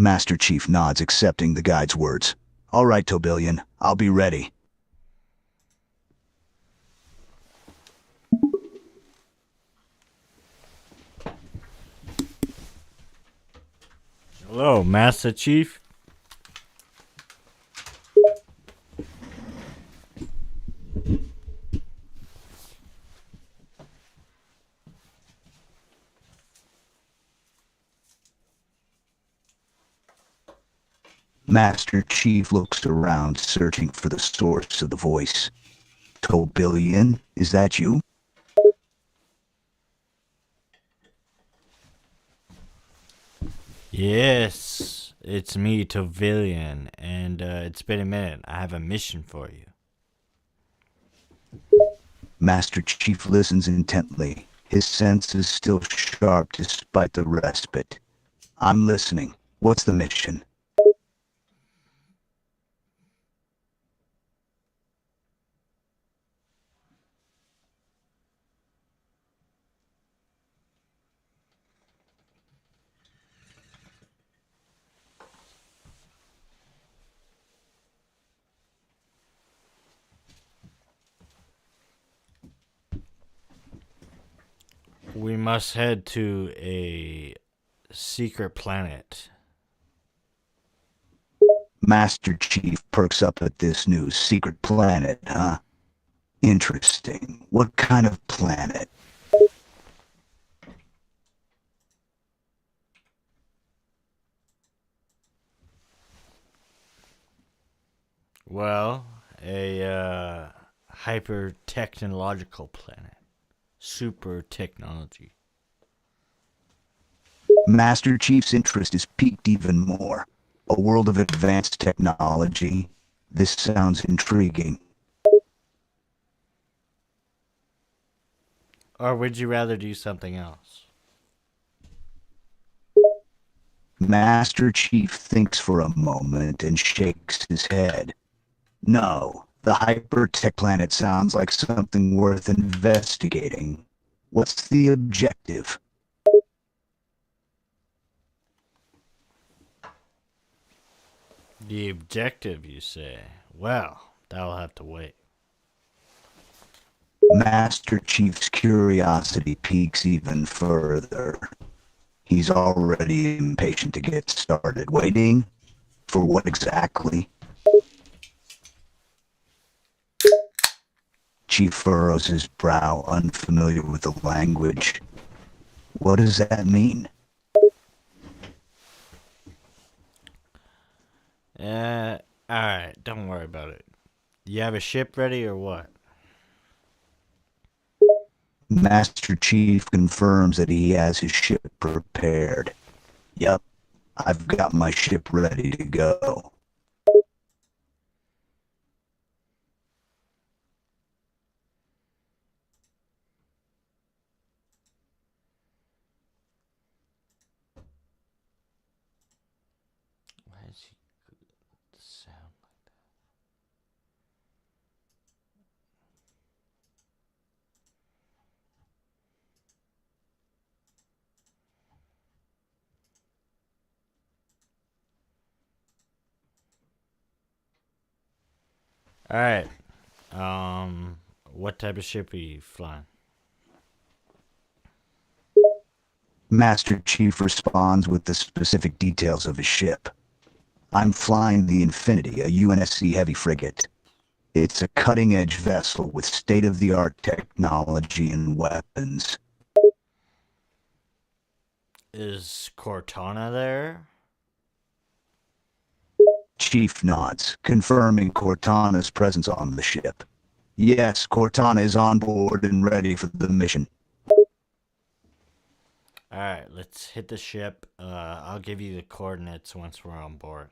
Master Cheif nods, accepting the guide's words. All right, Tobillion, I'll be ready. Hello, Master Cheif. Master Cheif looks around, searching for the source of the voice. Tobillion, is that you? Yes, it's me, Tovillian, and it's been a minute. I have a mission for you. Master Cheif listens intently, his senses still sharp despite the respite. I'm listening. What's the mission? We must head to a secret planet. Master Cheif perks up at this news. Secret planet, huh? Interesting. What kind of planet? Well, a hyper technological planet. Super technology. Master Chief's interest is piqued even more. A world of advanced technology. This sounds intriguing. Or would you rather do something else? Master Cheif thinks for a moment and shakes his head. No, the hypertech planet sounds like something worth investigating. What's the objective? The objective, you say? Well, that'll have to wait. Master Chief's curiosity piques even further. He's already impatient to get started. Waiting? For what exactly? Chief furrows his brow, unfamiliar with the language. What does that mean? Alright, don't worry about it. You have a ship ready or what? Master Chief confirms that he has his ship prepared. Yup, I've got my ship ready to go. Why does he sound like that? Alright. What type of ship are you flying? Master Chief responds with the specific details of his ship. I'm flying the Infinity, a UNSC heavy frigate. It's a cutting-edge vessel with state-of-the-art technology and weapons. Is Cortana there? Chief nods, confirming Cortana's presence on the ship. Yes, Cortana is on board and ready for the mission. Alright, let's hit the ship. I'll give you the coordinates once we're on board.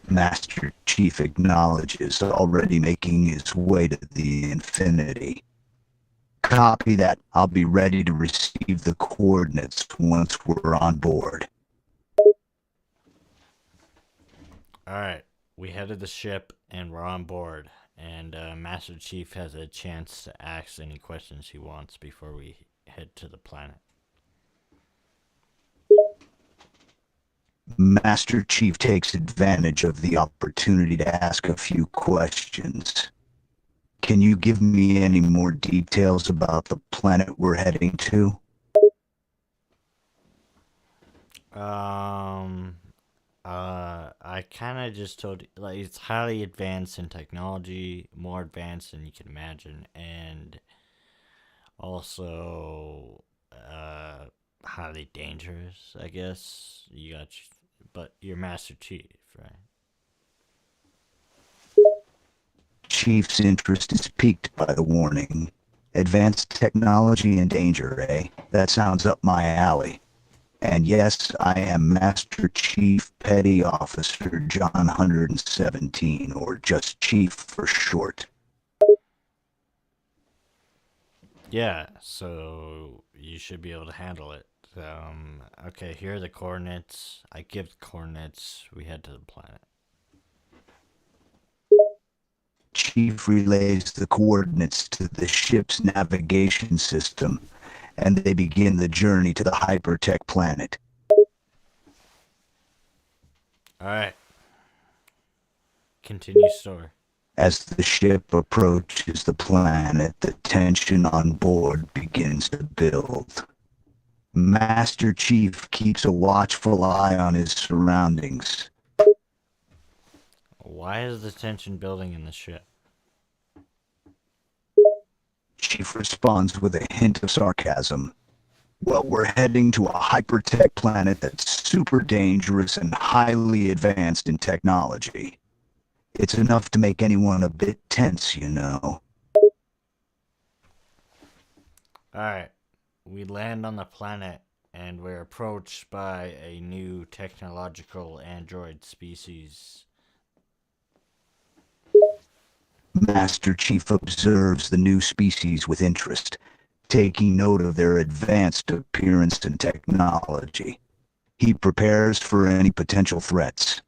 Master Chief acknowledges, already making his way to the Infinity. Copy that. I'll be ready to receive the coordinates once we're on board. Alright, we headed the ship and we're on board. And Master Chief has a chance to ask any questions he wants before we head to the planet. Master Chief takes advantage of the opportunity to ask a few questions. Can you give me any more details about the planet we're heading to? Um, I kind of just told you, like, it's highly advanced in technology, more advanced than you can imagine, and also, highly dangerous, I guess. But you're Master Chief, right? Chief's interest is piqued by the warning. Advanced technology and danger, eh? That sounds up my alley. And yes, I am Master Chief Petty Officer John 117, or just Chief for short. Yeah, so you should be able to handle it. Okay, here are the coordinates. I give the coordinates. We head to the planet. Chief relays the coordinates to the ship's navigation system, and they begin the journey to the hypertech planet. All right, continue story. As the ship approaches the planet, the tension on board begins to build. Master Chief keeps a watchful eye on his surroundings. Why is the tension building in the ship? Chief responds with a hint of sarcasm. Well, we're heading to a hypertech planet that's super dangerous and highly advanced in technology. It's enough to make anyone a bit tense, you know. All right, we land on the planet and we're approached by a new technological android species. Master Chief observes the new species with interest, taking note of their advanced appearance and technology. He prepares for any potential threats.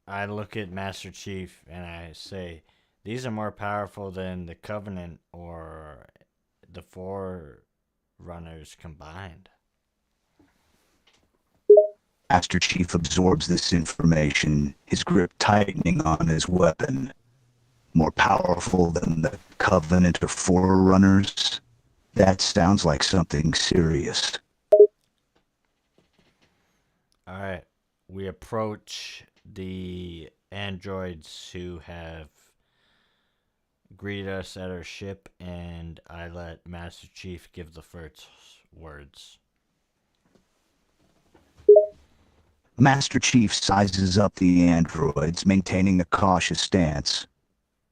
I look at Master Chief and I say, these are more powerful than the Covenant or the Forerunners combined. Master Chief absorbs this information, his grip tightening on his weapon. More powerful than the Covenant or Forerunners? That sounds like something serious. All right, we approach the androids who have greeted us at our ship, and I let Master Chief give the first words. Master Chief sizes up the androids, maintaining a cautious stance.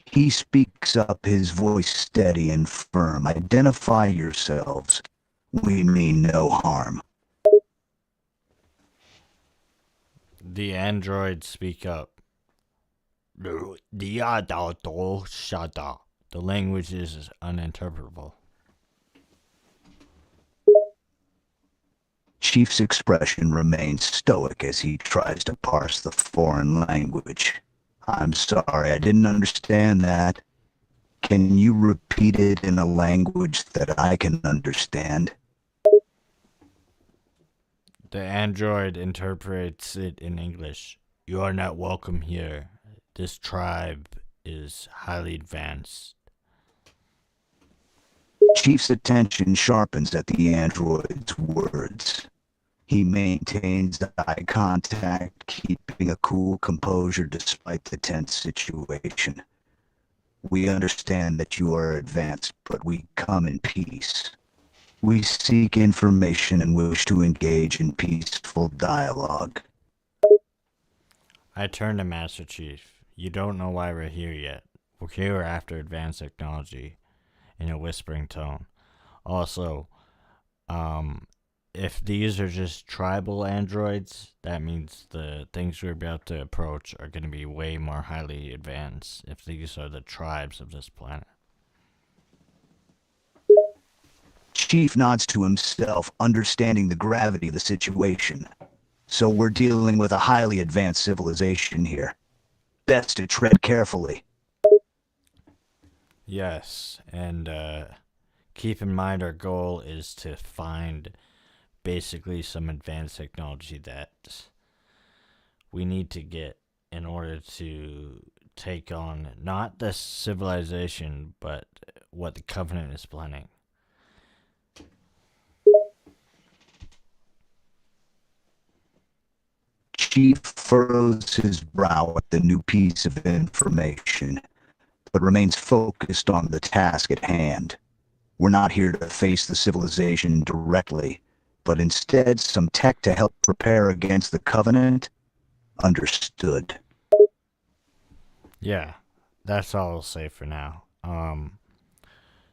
He speaks up, his voice steady and firm. Identify yourselves. We mean no harm. The androids speak up. The language is uninterpretable. Chief's expression remains stoic as he tries to parse the foreign language. I'm sorry, I didn't understand that. Can you repeat it in a language that I can understand? The android interprets it in English. You are not welcome here. This tribe is highly advanced. Chief's attention sharpens at the android's words. He maintains eye contact, keeping a cool composure despite the tense situation. We understand that you are advanced, but we come in peace. We seek information and wish to engage in peaceful dialogue. I turn to Master Chief. You don't know why we're here yet. We're here after advanced technology, in a whispering tone. Also, if these are just tribal androids, that means the things we're about to approach are going to be way more highly advanced if these are the tribes of this planet. Chief nods to himself, understanding the gravity of the situation. So we're dealing with a highly advanced civilization here. Best to tread carefully. Yes, and Keep in mind our goal is to find basically some advanced technology that we need to get in order to take on not the civilization, but what the Covenant is planning. Chief furrows his brow at the new piece of information, but remains focused on the task at hand. We're not here to face the civilization directly, but instead some tech to help prepare against the Covenant. Understood. Yeah, that's all I'll say for now.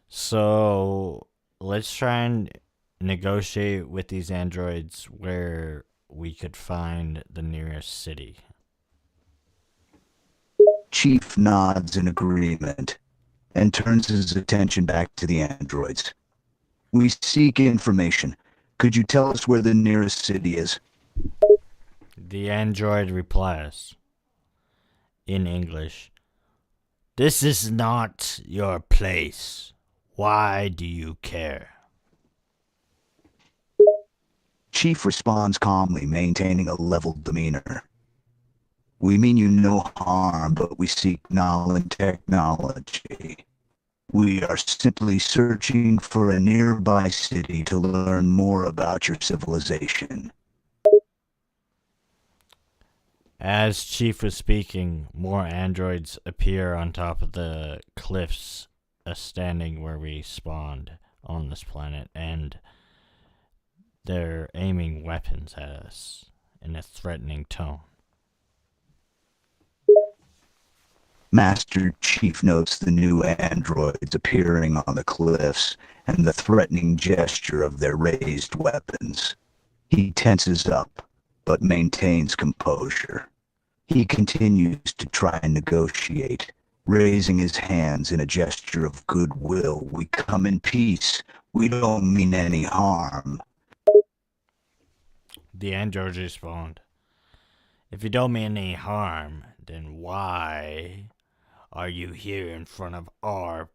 So let's try and negotiate with these androids where we could find the nearest city. Chief nods in agreement and turns his attention back to the androids. We seek information. Could you tell us where the nearest city is? The android replies in English, "This is not your place. Why do you care?" Chief responds calmly, maintaining a level demeanor. We mean you no harm, but we seek knowledge and technology. We are simply searching for a nearby city to learn more about your civilization. As Chief was speaking, more androids appear on top of the cliffs standing where we spawned on this planet, and they're aiming weapons at us in a threatening tone. Master Chief notes the new androids appearing on the cliffs and the threatening gesture of their raised weapons. He tenses up, but maintains composure. He continues to try and negotiate, raising his hands in a gesture of goodwill. We come in peace. We don't mean any harm. The androids respond, "If you don't mean any harm, then why are you here in front of our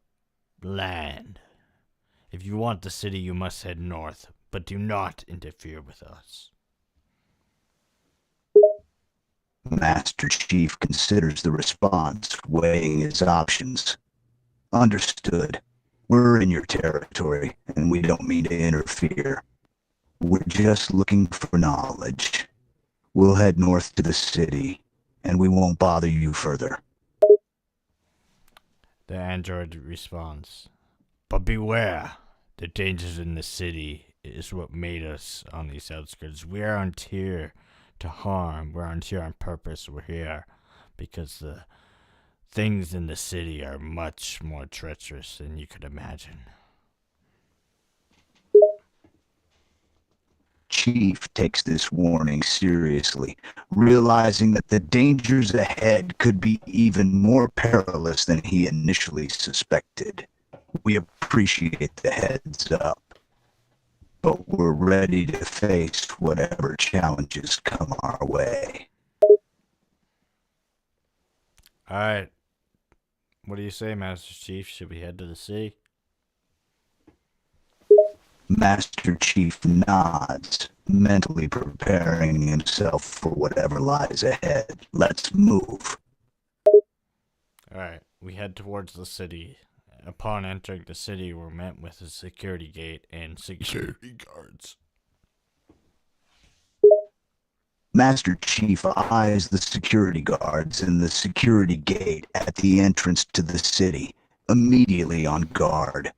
land? If you want the city, you must head north, but do not interfere with us." Master Chief considers the response, weighing his options. Understood. We're in your territory, and we don't mean to interfere. We're just looking for knowledge. We'll head north to the city, and we won't bother you further. The android responds, "But beware, the dangers in the city is what made us on these outskirts. We aren't here to harm, we aren't here on purpose, we're here because the things in the city are much more treacherous than you could imagine." Chief takes this warning seriously, realizing that the dangers ahead could be even more perilous than he initially suspected. We appreciate the heads up, but we're ready to face whatever challenges come our way. Alright, what do you say, Master Chief? Should we head to the city? Master Chief nods, mentally preparing himself for whatever lies ahead. Let's move. Alright, we head towards the city. Upon entering the city, we're met with a security gate and security guards. Master Chief eyes the security guards and the security gate at the entrance to the city, immediately on guard.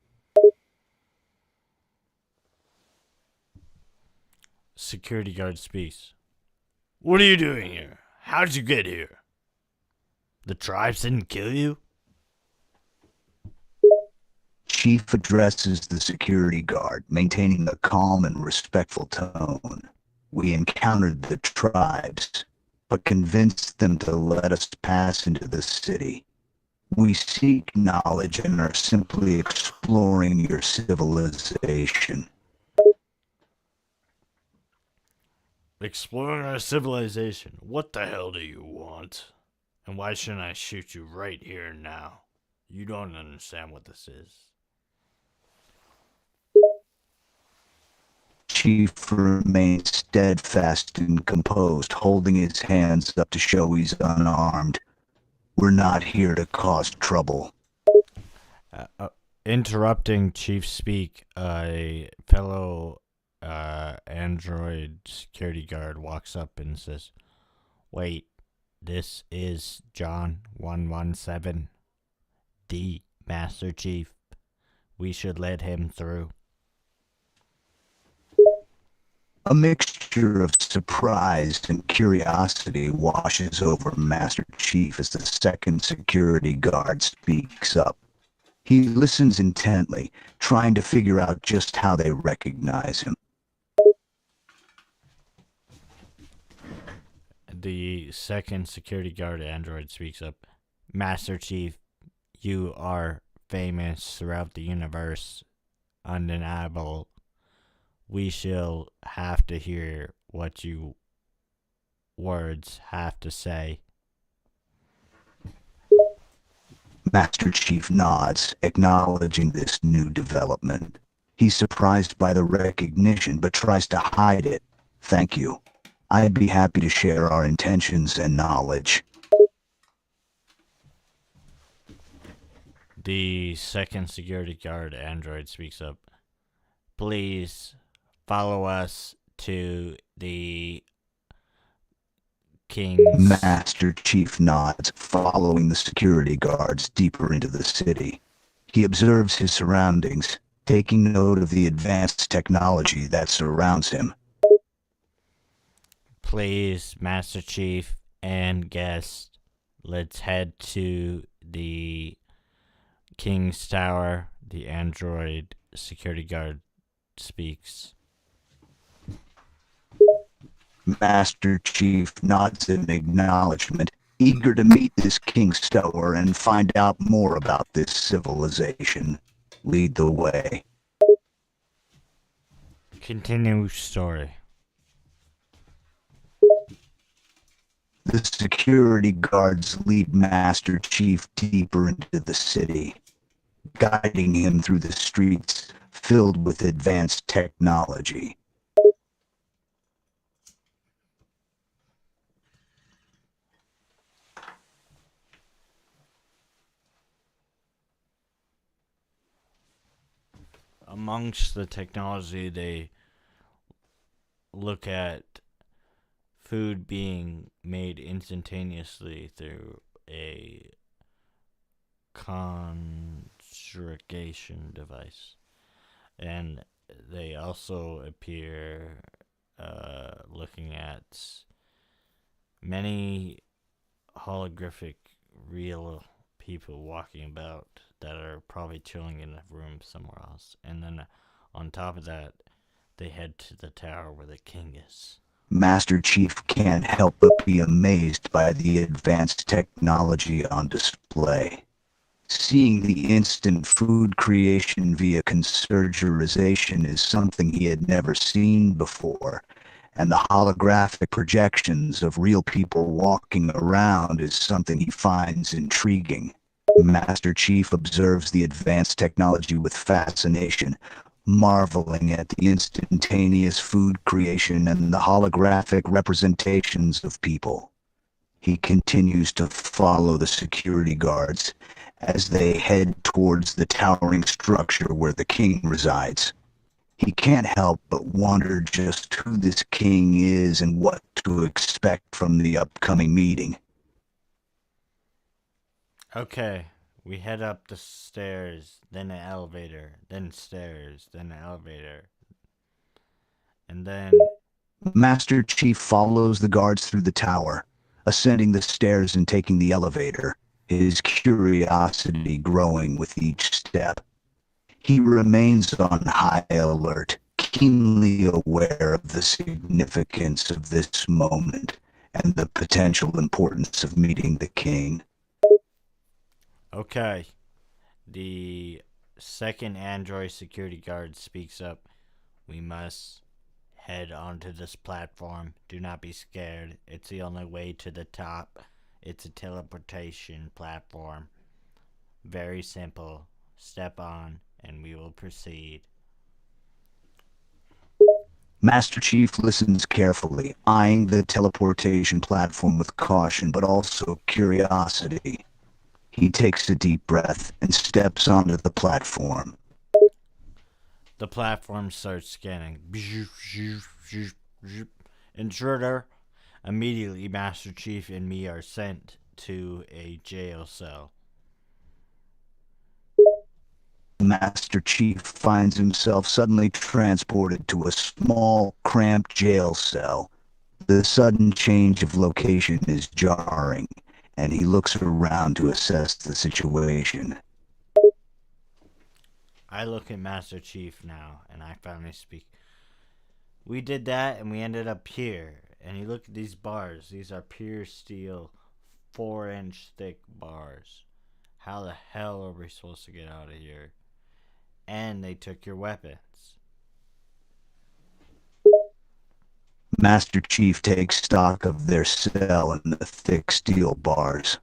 Security guard speaks. "What are you doing here? How did you get here? The tribes didn't kill you?" Chief addresses the security guard, maintaining a calm and respectful tone. We encountered the tribes, but convinced them to let us pass into the city. We seek knowledge and are simply exploring your civilization. "Exploring our civilization? What the hell do you want? And why shouldn't I shoot you right here and now? You don't understand what this is." Chief remains steadfast and composed, holding his hands up to show he's unarmed. We're not here to cause trouble. Uh, uh, Interrupting Chief speak, a fellow android security guard walks up and says, "Wait, this is John 117, the Master Chief. We should let him through." A mixture of surprise and curiosity washes over Master Chief as the second security guard speaks up. He listens intently, trying to figure out just how they recognize him. The second security guard android speaks up. "Master Chief, you are famous throughout the universe. Undeniable. We shall have to hear what you words have to say." Master Chief nods, acknowledging this new development. He's surprised by the recognition, but tries to hide it. Thank you. I'd be happy to share our intentions and knowledge. The second security guard android speaks up. "Please follow us to the King's..." Master Chief nods, following the security guards deeper into the city. He observes his surroundings, taking note of the advanced technology that surrounds him. "Please, Master Chief and guests, let's head to the King's Tower." The android security guard speaks. Master Chief nods in acknowledgement, eager to meet this King's Tower and find out more about this civilization. Lead the way. Continue story. The security guards lead Master Chief deeper into the city, guiding him through the streets filled with advanced technology. Amongst the technology, they look at food being made instantaneously through a conjugation device. And they also appear looking at many holographic real people walking about that are probably chilling in a room somewhere else. And then on top of that, they head to the tower where the king is. Master Chief can't help but be amazed by the advanced technology on display. Seeing the instant food creation via consurgerization is something he had never seen before, and the holographic projections of real people walking around is something he finds intriguing. Master Chief observes the advanced technology with fascination, marveling at the instantaneous food creation and the holographic representations of people. He continues to follow the security guards as they head towards the towering structure where the king resides. He can't help but wonder just who this king is and what to expect from the upcoming meeting. Okay, we head up the stairs, then an elevator, then stairs, then an elevator. And then Master Chief follows the guards through the tower, ascending the stairs and taking the elevator, his curiosity growing with each step. He remains on high alert, keenly aware of the significance of this moment and the potential importance of meeting the king. okay, the second android security guard speaks up. "We must head onto this platform. Do not be scared. It's the only way to the top. It's a teleportation platform. Very simple. Step on, and we will proceed." Master Chief listens carefully, eyeing the teleportation platform with caution but also curiosity. He takes a deep breath and steps onto the platform. The platform starts scanning. Intruder. Immediately, Master Chief and me are sent to a jail cell. Master Chief finds himself suddenly transported to a small, cramped jail cell. The sudden change of location is jarring, and he looks around to assess the situation. I look at Master Chief now, and I finally speak. We did that, and we ended up here. And you look at these bars. These are pure steel, 4-inch thick bars. How the hell are we supposed to get out of here? And they took your weapons. Master Chief takes stock of their cell and the thick steel bars.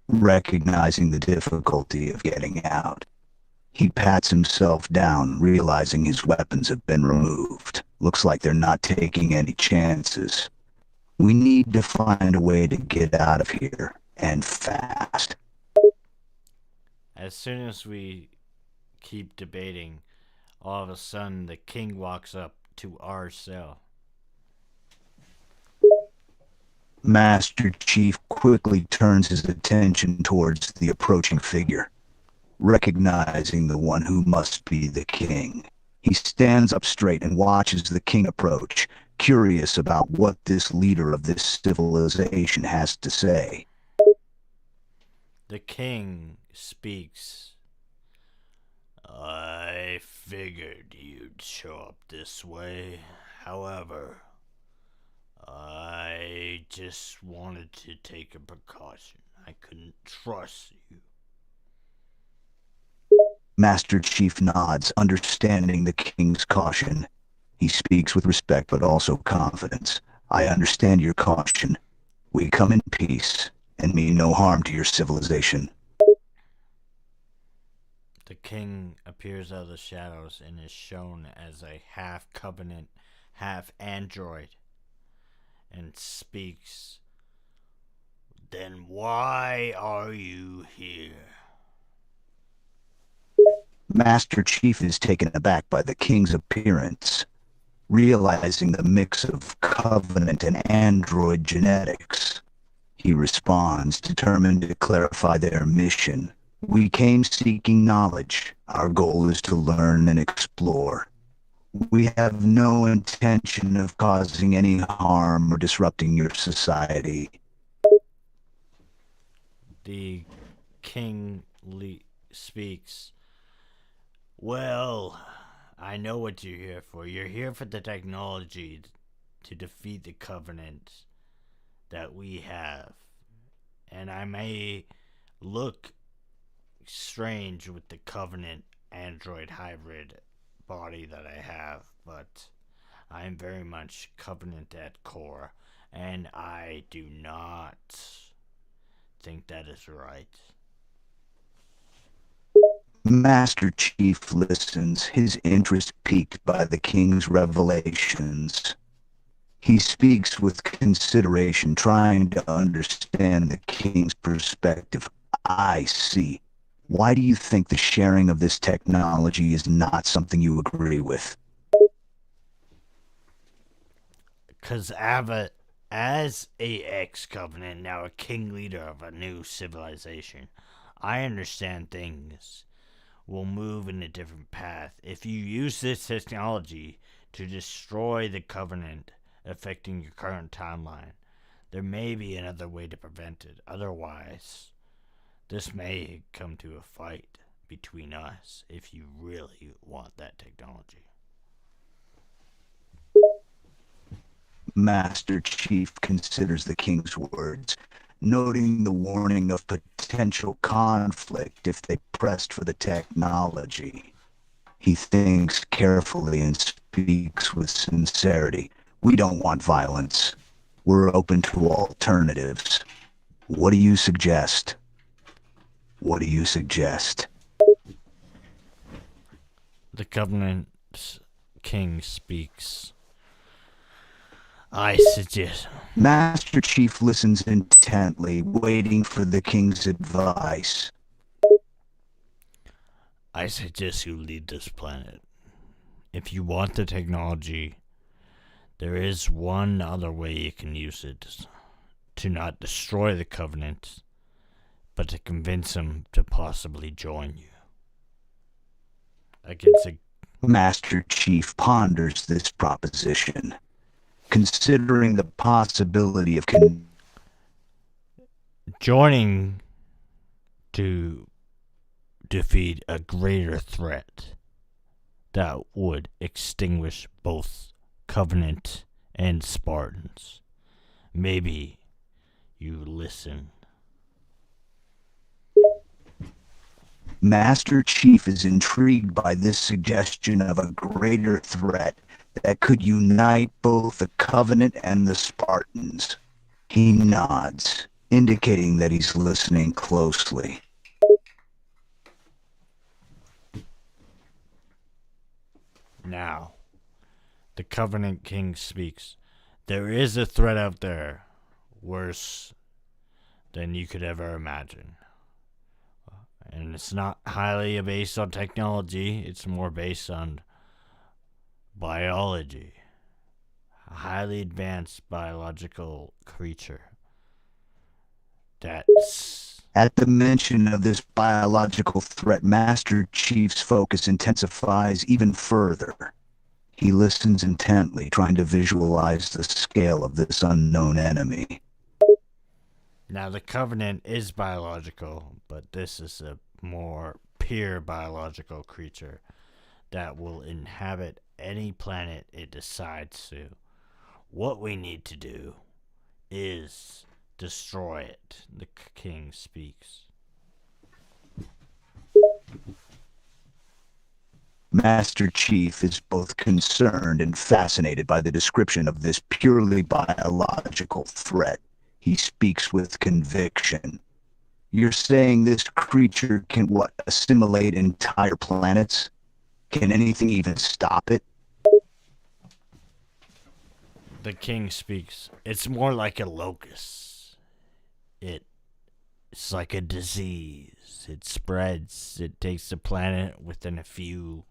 Recognizing the difficulty of getting out, he pats himself down, realizing his weapons have been removed. Looks like they're not taking any chances. We need to find a way to get out of here, and fast. As soon as we keep debating, all of a sudden the king walks up to our cell. Master Chief quickly turns his attention towards the approaching figure, recognizing the one who must be the king. He stands up straight and watches the king approach, curious about what this leader of this civilization has to say. The king speaks. I figured you'd show up this way. However, I just wanted to take a precaution. I couldn't trust you. Master Chief nods, understanding the king's caution. He speaks with respect but also confidence. I understand your caution. We come in peace and mean no harm to your civilization. The king appears out of the shadows and is shown as a half covenant, half android, and speaks. Then why are you here? Master Chief is taken aback by the king's appearance, realizing the mix of covenant and android genetics. He responds, determined to clarify their mission. We came seeking knowledge. Our goal is to learn and explore. We have no intention of causing any harm or disrupting your society. The king speaks. Well, I know what you're here for. You're here for the technology to defeat the covenant that we have. And I may look strange with the covenant android hybrid body that I have, but I am very much covenant at core, and I do not think that is right. Master Chief listens, his interest piqued by the king's revelations. He speaks with consideration, trying to understand the king's perspective. I see. Why do you think the sharing of this technology is not something you agree with? Because as a ex-covenant, now a king leader of a new civilization, I understand things will move in a different path. If you use this technology to destroy the covenant affecting your current timeline, there may be another way to prevent it. Otherwise, this may come to a fight between us if you really want that technology. Master Chief considers the king's words, noting the warning of potential conflict if they pressed for the technology. He thinks carefully and speaks with sincerity. We don't want violence. We're open to alternatives. What do you suggest? What do you suggest? The Covenant King speaks. I suggest Master Chief listens intently, waiting for the king's advice. you lead this planet. If you want the technology, there is one other way you can use it to not destroy the Covenant, but to convince them to possibly join you. Against a Master Chief ponders this proposition, considering the possibility of joining to defeat a greater threat that would extinguish both Covenant and Spartans. Maybe you listen. Master Chief is intrigued by this suggestion of a greater threat that could unite both the Covenant and the Spartans. He nods, indicating that he's listening closely. Now, the Covenant King speaks. There is a threat out there worse than you could ever imagine. And it's not highly based on technology, it's more based on biology. A highly advanced biological creature that's At the mention of this biological threat, Master Chief's focus intensifies even further. He listens intently, trying to visualize the scale of this unknown enemy. now the Covenant is biological, but this is a more pure biological creature that will inhabit any planet it decides to. What we need to do is destroy it, the king speaks. Master Chief is both concerned and fascinated by the description of this purely biological threat. He speaks with conviction. You're saying this creature can, what, assimilate entire planets? Can anything even stop it? The king speaks. It's more like a locust. It's like a disease. It spreads. It takes the planet within a few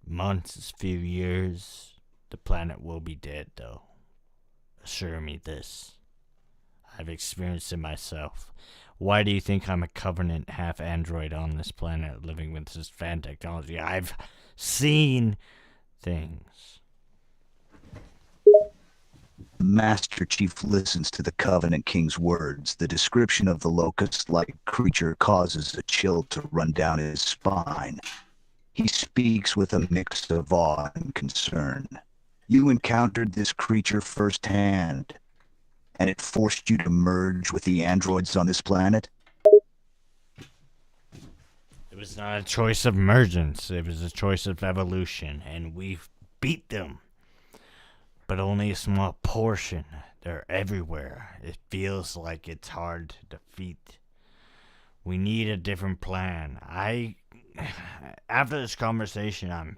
months, few years. The planet will be dead, though. Assure me this. I've experienced it myself. Why do you think I'm a Covenant half android on this planet living with this fan technology? I've seen things. Master Chief listens to the Covenant King's words. The description of the locust-like creature causes a chill to run down his spine. He speaks with a mix of awe and concern. You encountered this creature firsthand, and it forced you to merge with the androids on this planet? It was not a choice of emergence. It was a choice of evolution, and we've beat them. But only a small portion. They're everywhere. It feels like it's hard to defeat. We need a different plan. After this conversation, I'm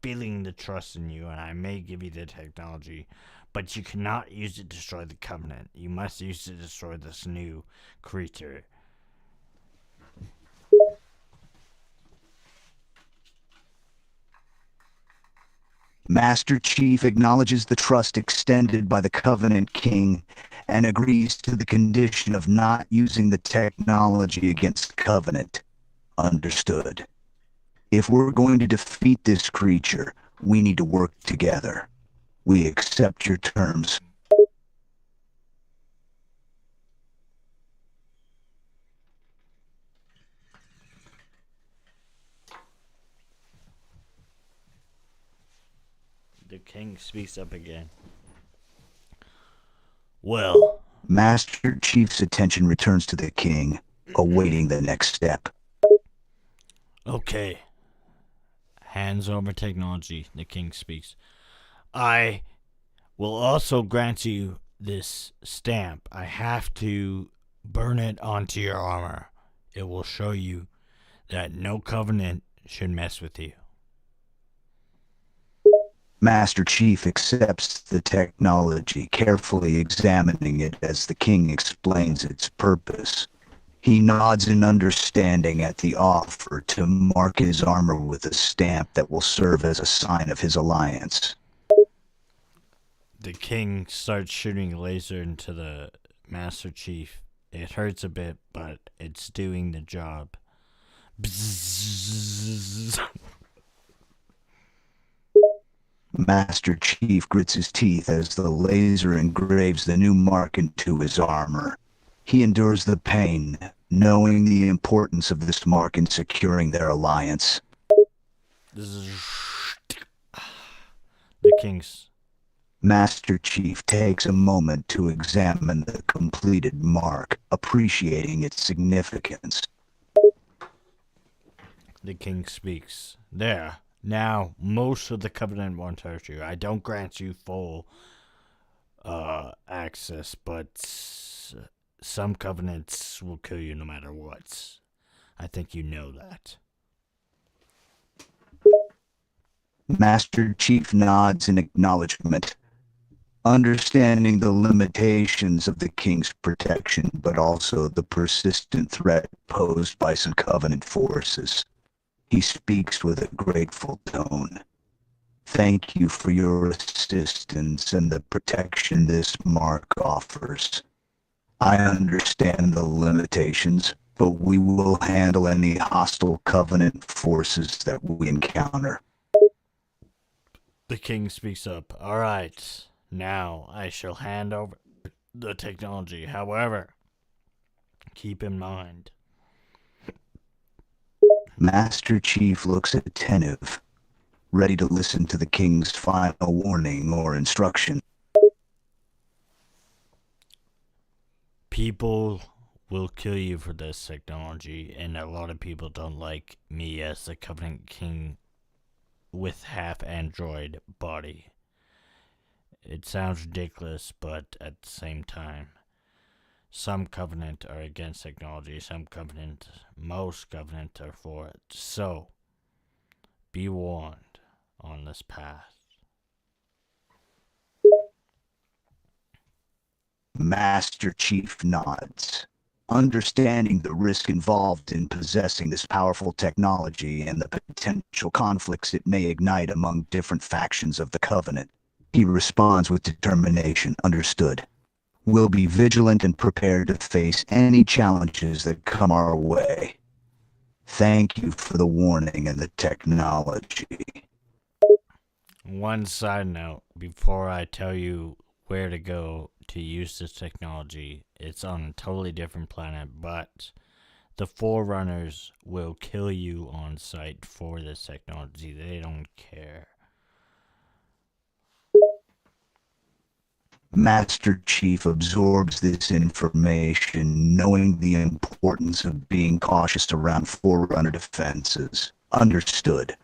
feeling the trust in you, and I may give you the technology, but you cannot use it to destroy the Covenant. You must use it to destroy this new creature. Master Chief acknowledges the trust extended by the Covenant King and agrees to the condition of not using the technology against Covenant. Understood. If we're going to defeat this creature, we need to work together. We accept your terms. The king speaks up again. Well, Master Chief's attention returns to the king, awaiting the next step. okay. Hands over technology, the king speaks. I will also grant you this stamp. I have to burn it onto your armor. It will show you that no Covenant should mess with you. Master Cheif accepts the technology, carefully examining it as the king explains its purpose. He nods in understanding at the offer to mark his armor with a stamp that will serve as a sign of his alliance. The king starts shooting a laser into the Master Chief. It hurts a bit, but it's doing the job. Bzzz. Master Cheif grits his teeth as the laser engraves the new mark into his armor. He endures the pain, knowing the importance of this mark in securing their alliance. The king's Master Cheif takes a moment to examine the completed mark, appreciating its significance. The king speaks. There. Now, most of the Covenant won't hurt you. I don't grant you full access, but some Covenants will kill you no matter what. I think you know that. Master Cheif nods in acknowledgement, understanding the limitations of the king's protection, but also the persistent threat posed by some Covenant forces. He speaks with a grateful tone. Thank you for your assistance and the protection this mark offers. I understand the limitations, but we will handle any hostile Covenant forces that we encounter. The king speaks up. All right. Now I shall hand over the technology. However, keep in mind. Master Cheif looks attentive, ready to listen to the king's final warning or instruction. People will kill you for this technology, and a lot of people don't like me as the Covenant King with half android body. It sounds ridiculous, but at the same time, some Covenant are against technology, most Covenant are for it. So, be warned on this path. Master Cheif nods, understanding the risk involved in possessing this powerful technology and the potential conflicts it may ignite among different factions of the Covenant. He responds with determination. Understood. We'll be vigilant and prepared to face any challenges that come our way. Thank you for the warning and the technology. One side note, before I tell you where to go to use this technology, it's on a totally different planet, but the Forerunners will kill you on sight for this technology. They don't care. Master Cheif absorbs this information, knowing the importance of being cautious around Forerunner defenses. Understood.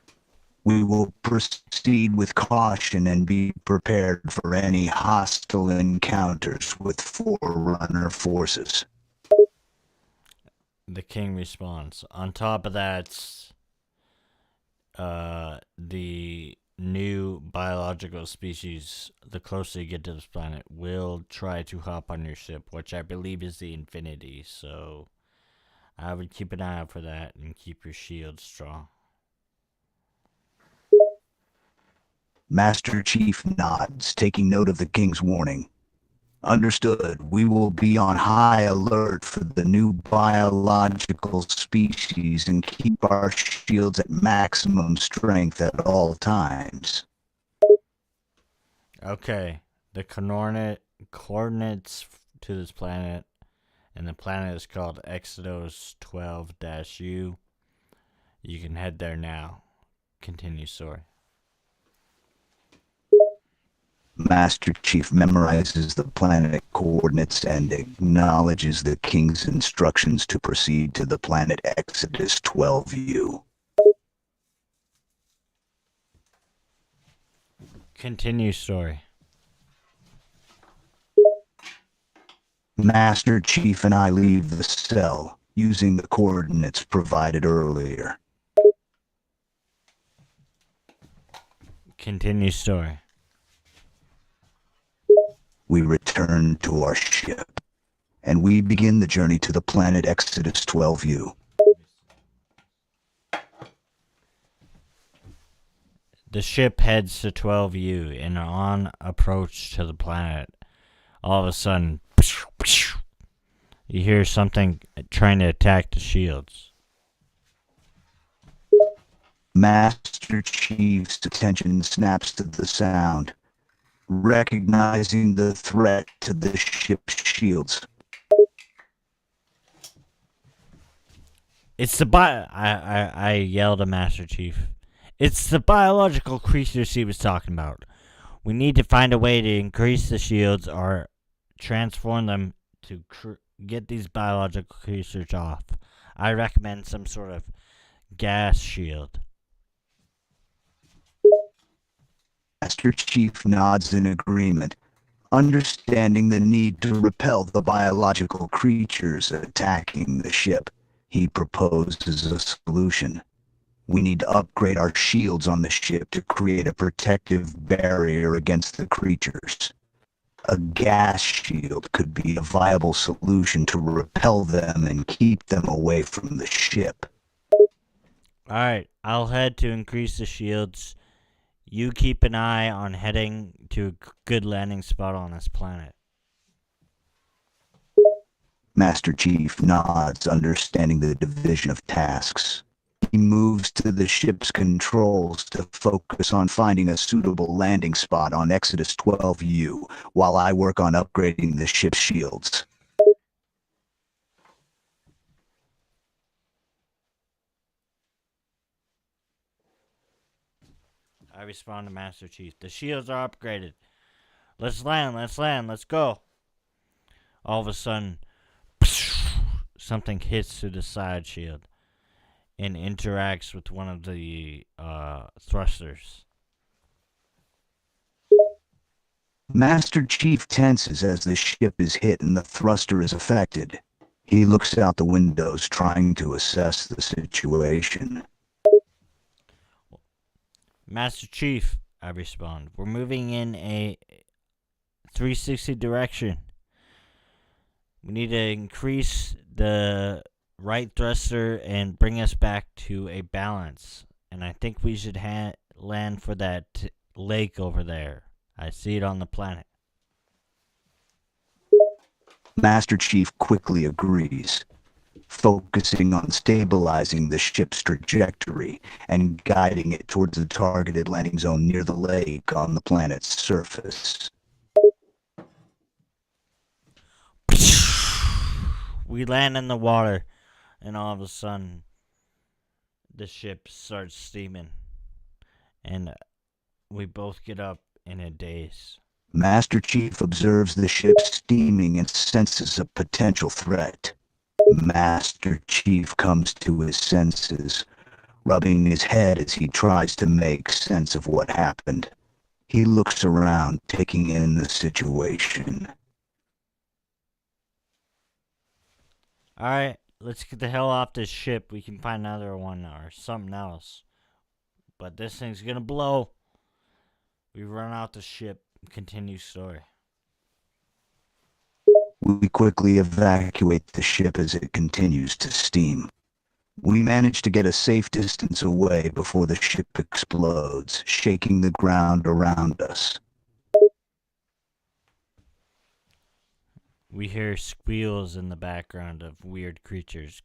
We will proceed with caution and be prepared for any hostile encounters with Forerunner forces. The king responds. On top of that, the new biological species, the closer you get to this planet, will try to hop on your ship, which I believe is the Infinity. So I would keep an eye out for that and keep your shield strong. Master Cheif nods, taking note of the king's warning. Understood. We will be on high alert for the new biological species and keep our shields at maximum strength at all times. Okay, the coordinates to this planet, and the planet is called Exodus 12-U. You can head there now. Continue, story. Master Cheif memorizes the planet coordinates and acknowledges the king's instructions to proceed to the planet Exodus 12-U. Continue, story. Master Cheif and I leave the cell, using the coordinates provided earlier. Continue story. We return to our ship, and we begin the journey to the planet Exodus 12U. The ship heads to 12U and on approach to the planet. All of a sudden, you hear something trying to attack the shields. Master Chief's attention snaps to the sound, recognizing the threat to the ship's shields. It's the I yelled at Master Chief. It's the biological creatures he was talking about. We need to find a way to increase the shields or transform them to get these biological creatures off. I recommend some sort of gas shield. Master Chief nods in agreement, understanding the need to repel the biological creatures attacking the ship. He proposes a solution. We need to upgrade our shields on the ship to create a protective barrier against the creatures. A gas shield could be a viable solution to repel them and keep them away from the ship. Alright, I'll head to increase the shields. You keep an eye on heading to a good landing spot on this planet. Master Chief nods, understanding the division of tasks. He moves to the ship's controls to focus on finding a suitable landing spot on Exodus 12U, while I work on upgrading the ship's shields. I respond to Master Chief. The shields are upgraded. Let's land, let's go. All of a sudden, something hits through the side shield and interacts with one of the thrusters. Master Chief tenses as the ship is hit and the thruster is affected. He looks out the windows, trying to assess the situation. Master Chief, I respond. We're moving in a 360 direction. We need to increase the right thruster and bring us back to a balance. And I think we should land for that lake over there. I see it on the planet. Master Chief quickly agrees, focusing on stabilizing the ship's trajectory and guiding it towards the targeted landing zone near the lake on the planet's surface. We land in the water, and all of a sudden, the ship starts steaming, and we both get up in a daze. Master Chief observes the ship steaming and senses a potential threat. Master Chief comes to his senses, rubbing his head as he tries to make sense of what happened. He looks around, taking in the situation. Alright, let's get the hell off this ship. We can find another one or something else. But this thing's gonna blow. We run out the ship. Continue story. We quickly evacuate the ship as it continues to steam. We manage to get a safe distance away before the ship explodes, shaking the ground around us. We hear squeals in the background of weird creatures.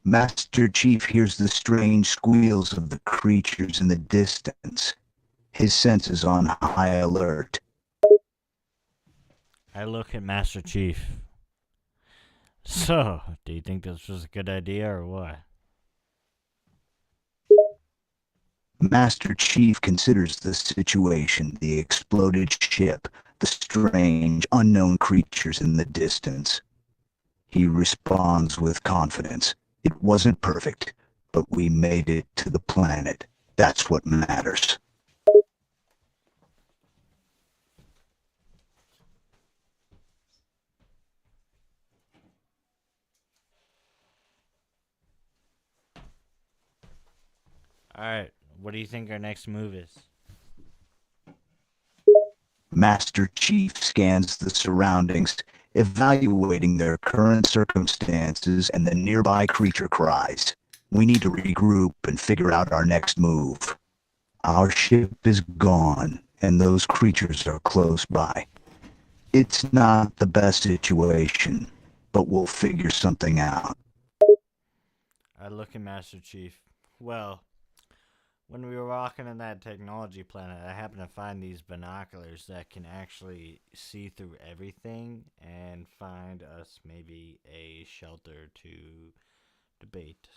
Master Chief hears the strange squeals of the creatures in the distance. His senses on high alert. I look at Master Chief. So, do you think this was a good idea or what? Master Chief considers the situation, the exploded ship, the strange, unknown creatures in the distance. He responds with confidence. It wasn't perfect, but we made it to the planet. That's what matters. Alright, what do you think our next move is? Master Chief scans the surroundings, evaluating their current circumstances and the nearby creature cries. We need to regroup and figure out our next move. Our ship is gone, and those creatures are close by. It's not the best situation, but we'll figure something out. I look at Master Chief. Well, when we were walking on that technology planet, I happened to find these binoculars that can actually see through everything and find us maybe a shelter to debate.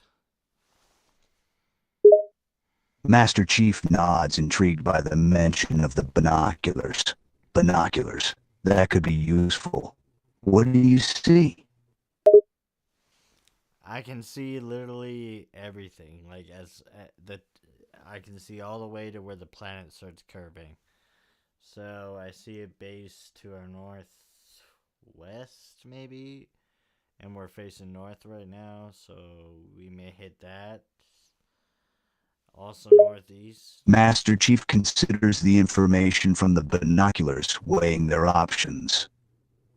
Master Chief nods, intrigued by the mention of the binoculars. Binoculars. That could be useful. What do you see? I can see literally everything. Like as the, I can see all the way to where the planet starts curving. So I see a base to our northwest, maybe, and we're facing north right now. So we may hit that. Also northeast. Master Chief considers the information from the binoculars, weighing their options.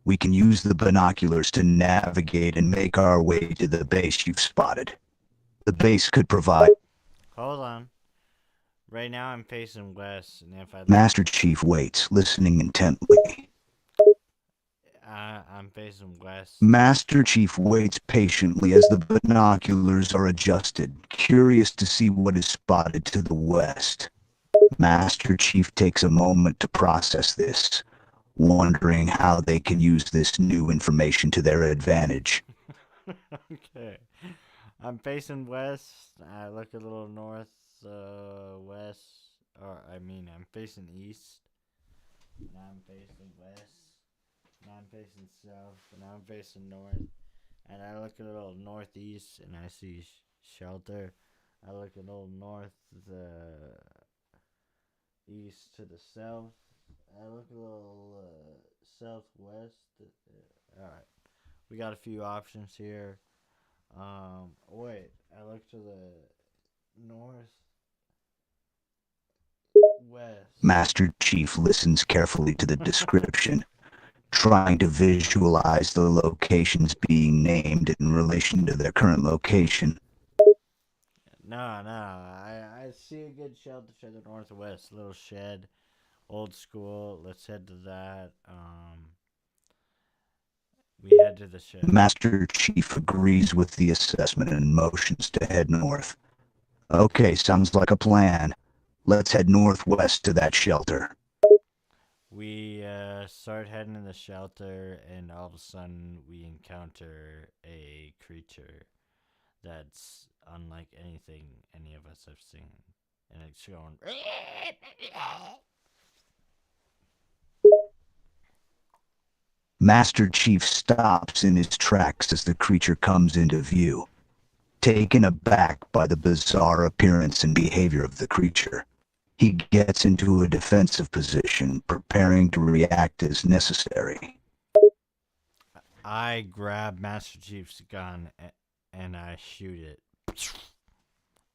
We can use the binoculars to navigate and make our way to the base you've spotted. The base could provide. Hold on. Right now I'm facing west, and if I look, Master Chief waits, listening intently. I'm facing west. Master Chief waits patiently as the binoculars are adjusted, curious to see what is spotted to the west. Master Chief takes a moment to process this, wondering how they can use this new information to their advantage. Okay. I'm facing west. I look a little north, west, or I mean, I'm facing east. Now I'm facing west. Now I'm facing south. Now I'm facing north. And I look a little northeast, and I see shelter. I look a little north, the east to the south. I look a little southwest. All right, we got a few options here. Wait, I look to the north west. Master Chief listens carefully to the description, trying to visualize the locations being named in relation to their current location. No, I see a good shelter to the northwest. Little shed, old school. Let's head to that. We head to the shed. Master Chief agrees with the assessment and motions to head north. Okay, sounds like a plan. Let's head northwest to that shelter. We start heading to the shelter, and all of a sudden we encounter a creature that's unlike anything any of us have seen. And it's going. Master Chief stops in his tracks as the creature comes into view, taken aback by the bizarre appearance and behavior of the creature. He gets into a defensive position, preparing to react as necessary. I grab Master Chief's gun and I shoot it.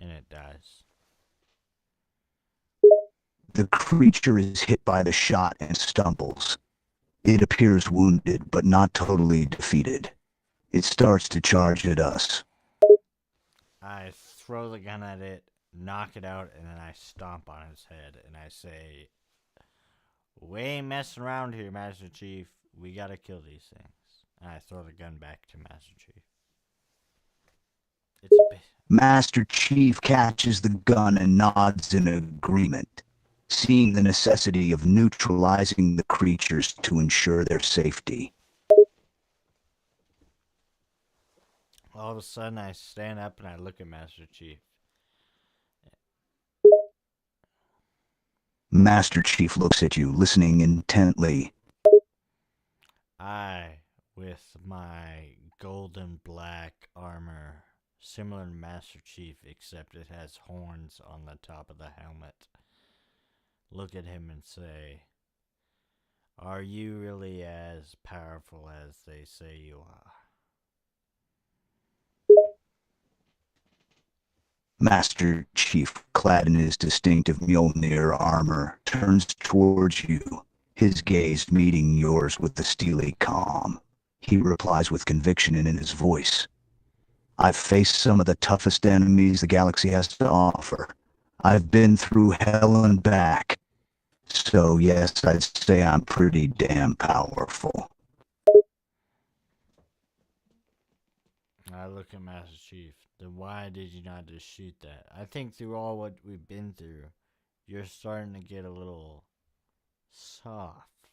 And it dies. The creature is hit by the shot and stumbles. It appears wounded, but not totally defeated. It starts to charge at us. I throw the gun at it, knock it out, and then I stomp on its head and I say, "We ain't messing around here, Master Chief. We gotta kill these things." And I throw the gun back to Master Chief. It's a bit. Master Chief catches the gun and nods in agreement, seeing the necessity of neutralizing the creatures to ensure their safety. All of a sudden, I stand up and I look at Master Chief. Master Chief looks at you, listening intently. I, with my golden black armor, similar to Master Chief, except it has horns on the top of the helmet, look at him and say, "Are you really as powerful as they say you are?" Master Chief clad in his distinctive Mjolnir armor, turns towards you, his gaze meeting yours with the steely calm. He replies with conviction in his voice. I've faced some of the toughest enemies the galaxy has to offer. I've been through hell and back. So yes, I'd say I'm pretty damn powerful. I look at Master Chief. Then why did you not just shoot that? I think through all what we've been through, you're starting to get a little soft.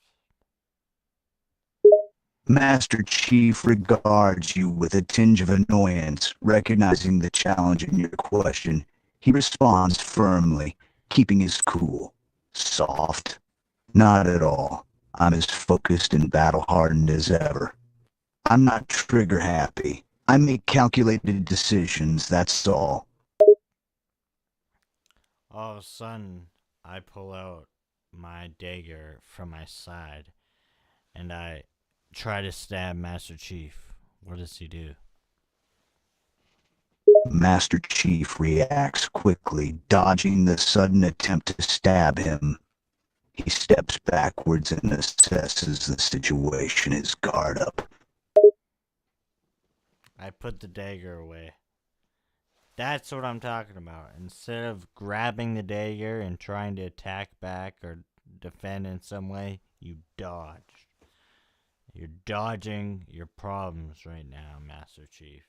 Master Chief regards you with a tinge of annoyance, recognizing the challenge in your question. He responds firmly, keeping his cool. Soft? Not at all. I'm as focused and battle-hardened as ever. I'm not trigger-happy. I make calculated decisions, that's all. All of a sudden, I pull out my dagger from my side, and I try to stab Master Chief. What does he do? Master Chief reacts quickly, dodging the sudden attempt to stab him. He steps backwards and assesses the situation, his guard up. I put the dagger away. That's what I'm talking about. Instead of grabbing the dagger and trying to attack back or defend in some way, you dodge. You're dodging your problems right now, Master Chief.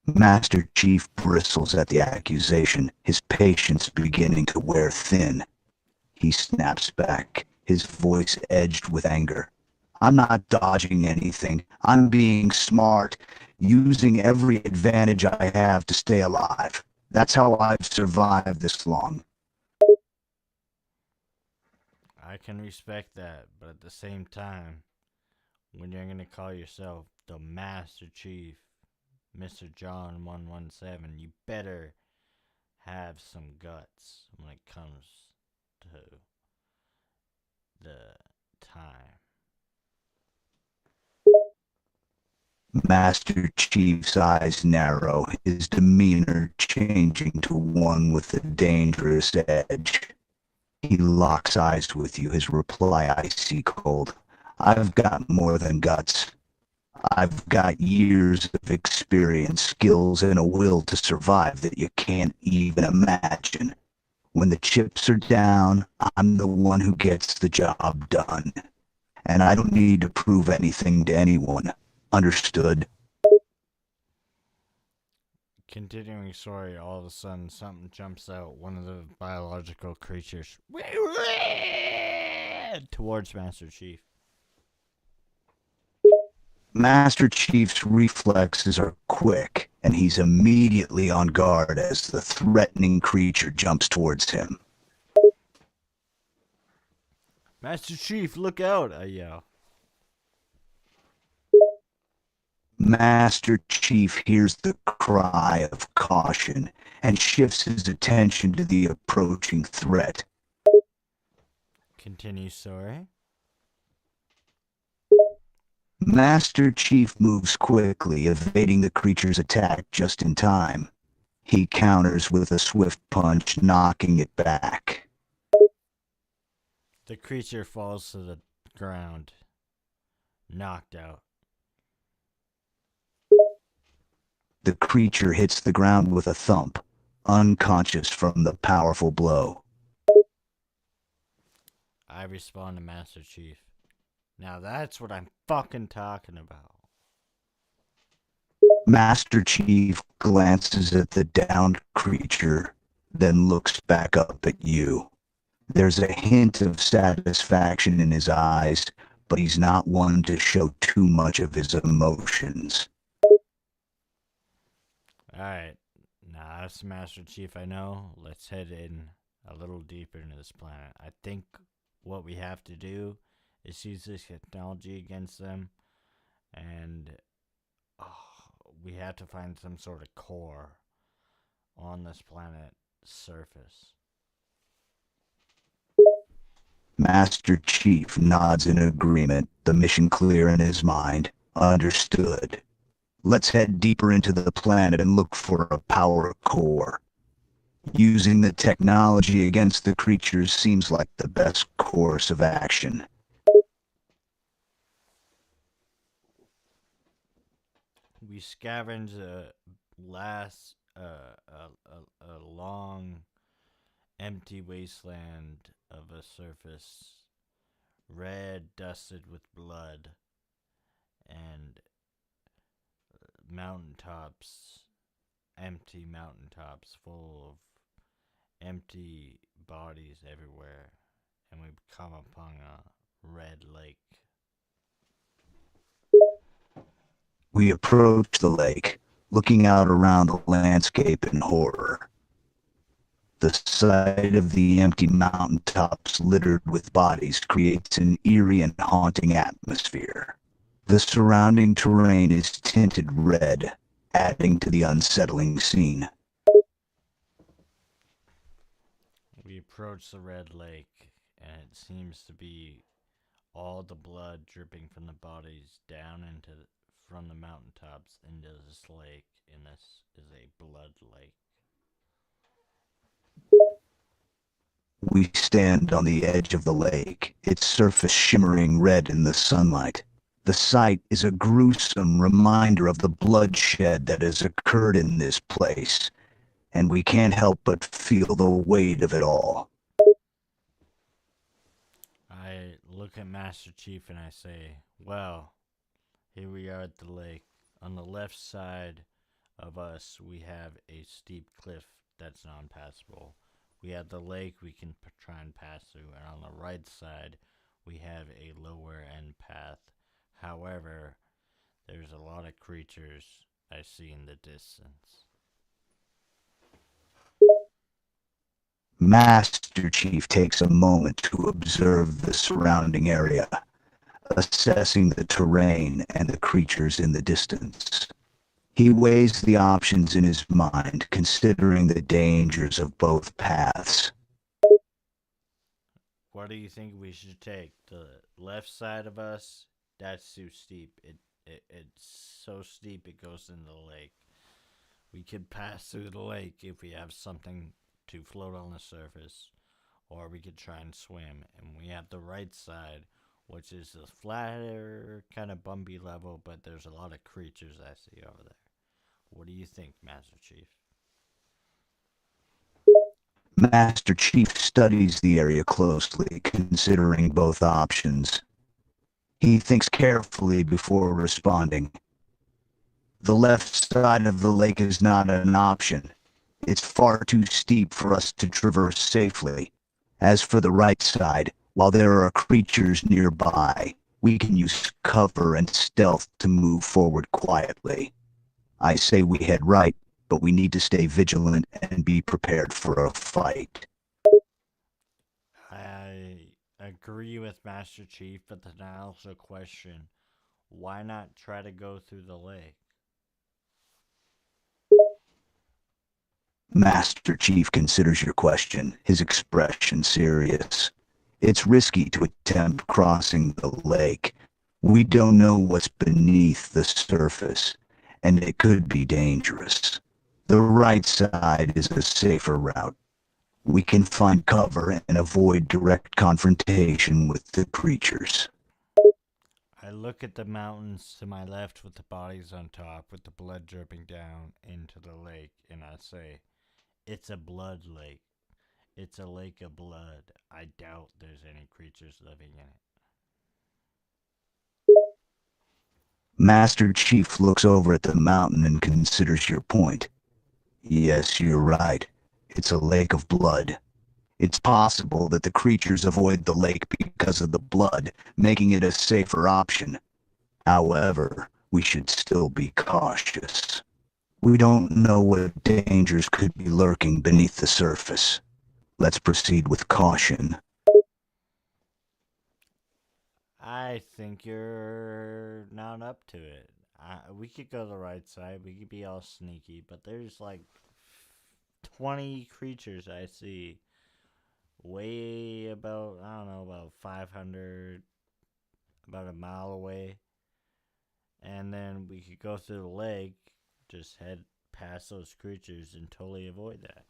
Master Chief bristles at the accusation, his patience beginning to wear thin. He snaps back, his voice edged with anger. I'm not dodging anything. I'm being smart, using every advantage I have to stay alive. That's how I've survived this long. I can respect that, but at the same time, when you're going to call yourself the Master Chief, Mr. John 117, you better have some guts when it comes to the time. Master Chief's eyes narrow, his demeanor changing to one with a dangerous edge. He locks eyes with you, his reply icy cold. I've got more than guts. I've got years of experience, skills, and a will to survive that you can't even imagine. When the chips are down, I'm the one who gets the job done. And I don't need to prove anything to anyone. Understood? Continuing story, all of a sudden something jumps out, one of the biological creatures towards Master Chief. Master Chief's reflexes are quick, and he's immediately on guard as the threatening creature jumps towards him. Master Chief, look out, I yell. Master Chief hears the cry of caution and shifts his attention to the approaching threat. Continue story. Master Chief moves quickly, evading the creature's attack just in time. He counters with a swift punch, knocking it back. The creature falls to the ground, knocked out. The creature hits the ground with a thump, unconscious from the powerful blow. I respond to Master Chief. Now that's what I'm fucking talking about. Master Chief glances at the downed creature, then looks back up at you. There's a hint of satisfaction in his eyes, but he's not one to show too much of his emotions. Alright, now that's the Master Chief I know. Let's head in a little deeper into this planet. I think what we have to do is use this technology against them, and we have to find some sort of core on this planet's surface. Master Chief nods in agreement, the mission clear in his mind. Understood. Let's head deeper into the planet and look for a power core. Using the technology against the creatures seems like the best course of action. We scavenge a last a long empty wasteland of a surface, red dusted with blood, and mountaintops, empty mountaintops full of empty bodies everywhere, and we come upon a red lake. We approach the lake, looking out around the landscape in horror. The sight of the empty mountaintops littered with bodies creates an eerie and haunting atmosphere. The surrounding terrain is tinted red, adding to the unsettling scene. We approach the red lake, and it seems to be all the blood dripping from the bodies down into from the mountaintops into this lake, and this is a blood lake. We stand on the edge of the lake, its surface shimmering red in the sunlight. The sight is a gruesome reminder of the bloodshed that has occurred in this place, and we can't help but feel the weight of it all. I look at Master Cheif and I say, well, here we are at the lake. On the left side of us, we have a steep cliff that's non passable. We have the lake we can try and pass through, and on the right side, we have a lower end path. However, there's a lot of creatures I see in the distance. Master Chief takes a moment to observe the surrounding area, assessing the terrain and the creatures in the distance. He weighs the options in his mind, considering the dangers of both paths. What do you think we should take? The left side of us? That's too steep. It's so steep it goes into the lake. We could pass through the lake if we have something to float on the surface, or we could try and swim. And we have the right side, which is the flatter, kind of bumpy level, but there's a lot of creatures I see over there. What do you think, Master Cheif? Master Chief studies the area closely, considering both options. He thinks carefully before responding. The left side of the lake is not an option. It's far too steep for us to traverse safely. As for the right side, while there are creatures nearby, we can use cover and stealth to move forward quietly. I say we head right, but we need to stay vigilant and be prepared for a fight. I agree with Master Cheif, but then I also question why not try to go through the lake? Master Chief considers your question, his expression serious. It's risky to attempt crossing the lake. We don't know what's beneath the surface, and it could be dangerous. The right side is a safer route. We can find cover and avoid direct confrontation with the creatures. I look at the mountains to my left with the bodies on top, with the blood dripping down into the lake, and I say, it's a blood lake. It's a lake of blood. I doubt there's any creatures living in it. Master Chief looks over at the mountain and considers your point. Yes, you're right. It's a lake of blood. It's possible that the creatures avoid the lake because of the blood, making it a safer option. However, we should still be cautious. We don't know what dangers could be lurking beneath the surface. Let's proceed with caution. I think you're not up to it. We could go the right side. We could be all sneaky, but there's like 20 creatures I see way about, I don't know, about 500, about a mile away. and then we could go through the lake, just head past those creatures and totally avoid that.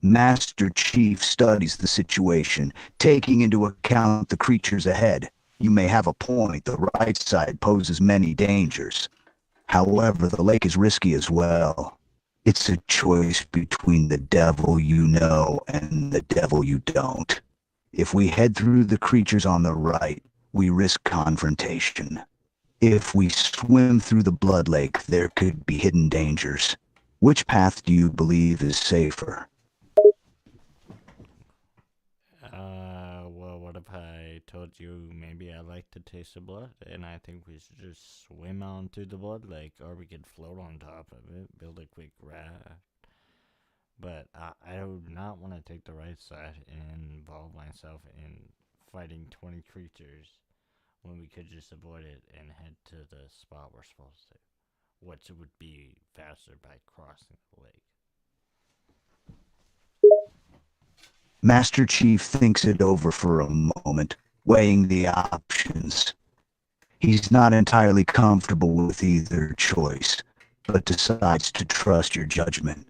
Master Chief studies the situation, taking into account the creatures ahead. You may have a point, the right side poses many dangers. However, the lake is risky as well. It's a choice between the devil you know and the devil you don't. If we head through the creatures on the right, we risk confrontation. If we swim through the blood lake, there could be hidden dangers. Which path do you believe is safer? Well, what if I told you maybe I like to taste the blood, and I think we should just swim on through the blood lake, or we could float on top of it, build a quick raft. But I do not want to take the right side and involve myself in fighting 20 creatures when we could just avoid it and head to the spot we're supposed to, which would be faster by crossing the lake. Master Chief thinks it over for a moment, weighing the options. He's not entirely comfortable with either choice, but decides to trust your judgment.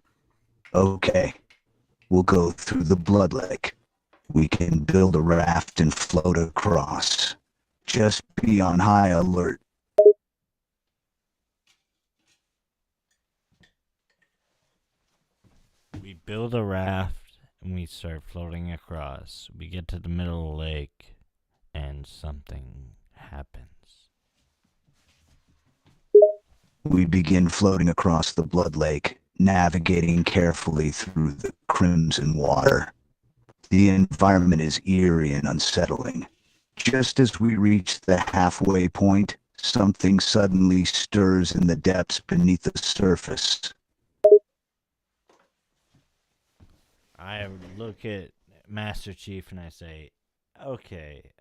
Okay, we'll go through the blood lake. We can build a raft and float across. Just be on high alert. We build a raft and we start floating across. We get to the middle of the lake and something happens. We begin floating across the blood lake, navigating carefully through the crimson water. The environment is eerie and unsettling. Just as we reach the halfway point, something suddenly stirs in the depths beneath the surface. I look at Master Chief and I say, okay,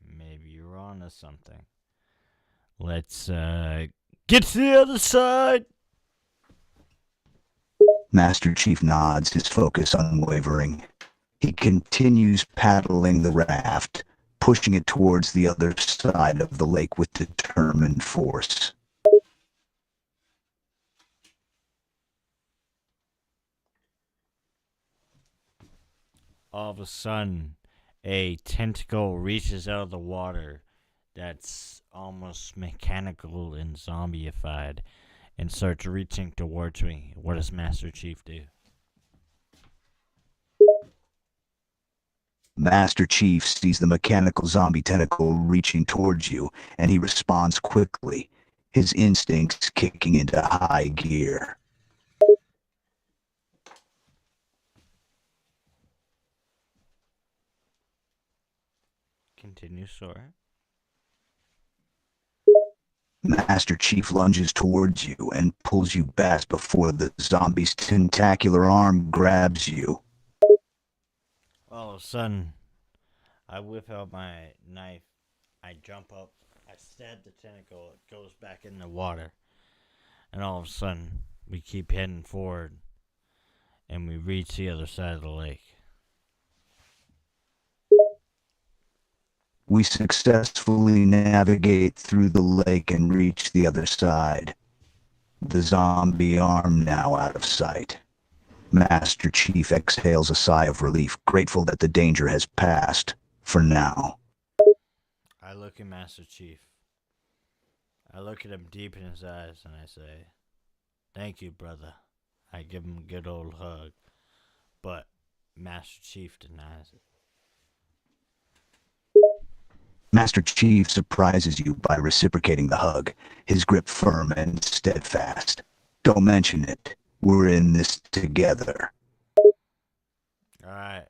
maybe you're on to something. Let's, get to the other side! Master Chief nods, his focus unwavering. He continues paddling the raft, pushing it towards the other side of the lake with determined force. All of a sudden, a tentacle reaches out of the water that's almost mechanical and zombified and starts reaching towards me. What does Master Chief do? Master Chief sees the mechanical zombie tentacle reaching towards you, and he responds quickly, his instincts kicking into high gear. Continue, Sora. Master Chief lunges towards you and pulls you back before the zombie's tentacular arm grabs you. All of a sudden, I whip out my knife. I jump up. I stab the tentacle. It goes back in the water. And all of a sudden, we keep heading forward. And we reach the other side of the lake. We successfully navigate through the lake and reach the other side. The zombie arm now out of sight. Master Chief exhales a sigh of relief, grateful that the danger has passed, for now. I look at Master Chief. I look at him deep in his eyes and I say, "Thank you, brother." I give him a good old hug. But Master Chief denies it. Master Chief surprises you by reciprocating the hug, his grip firm and steadfast. Don't mention it. We're in this together. Alright.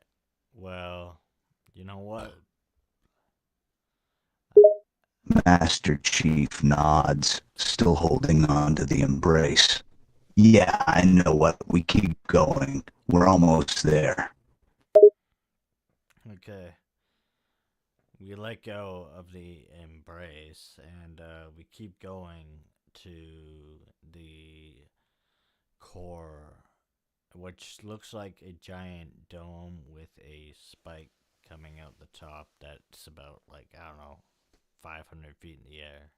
Well, you know what? Master Chief nods, still holding on to the embrace. Yeah, I know what. We keep going. We're almost there. Okay. We let go of the embrace and we keep going to the core, which looks like a giant dome with a spike coming out the top that's about, like, I don't know, 500 feet in the air.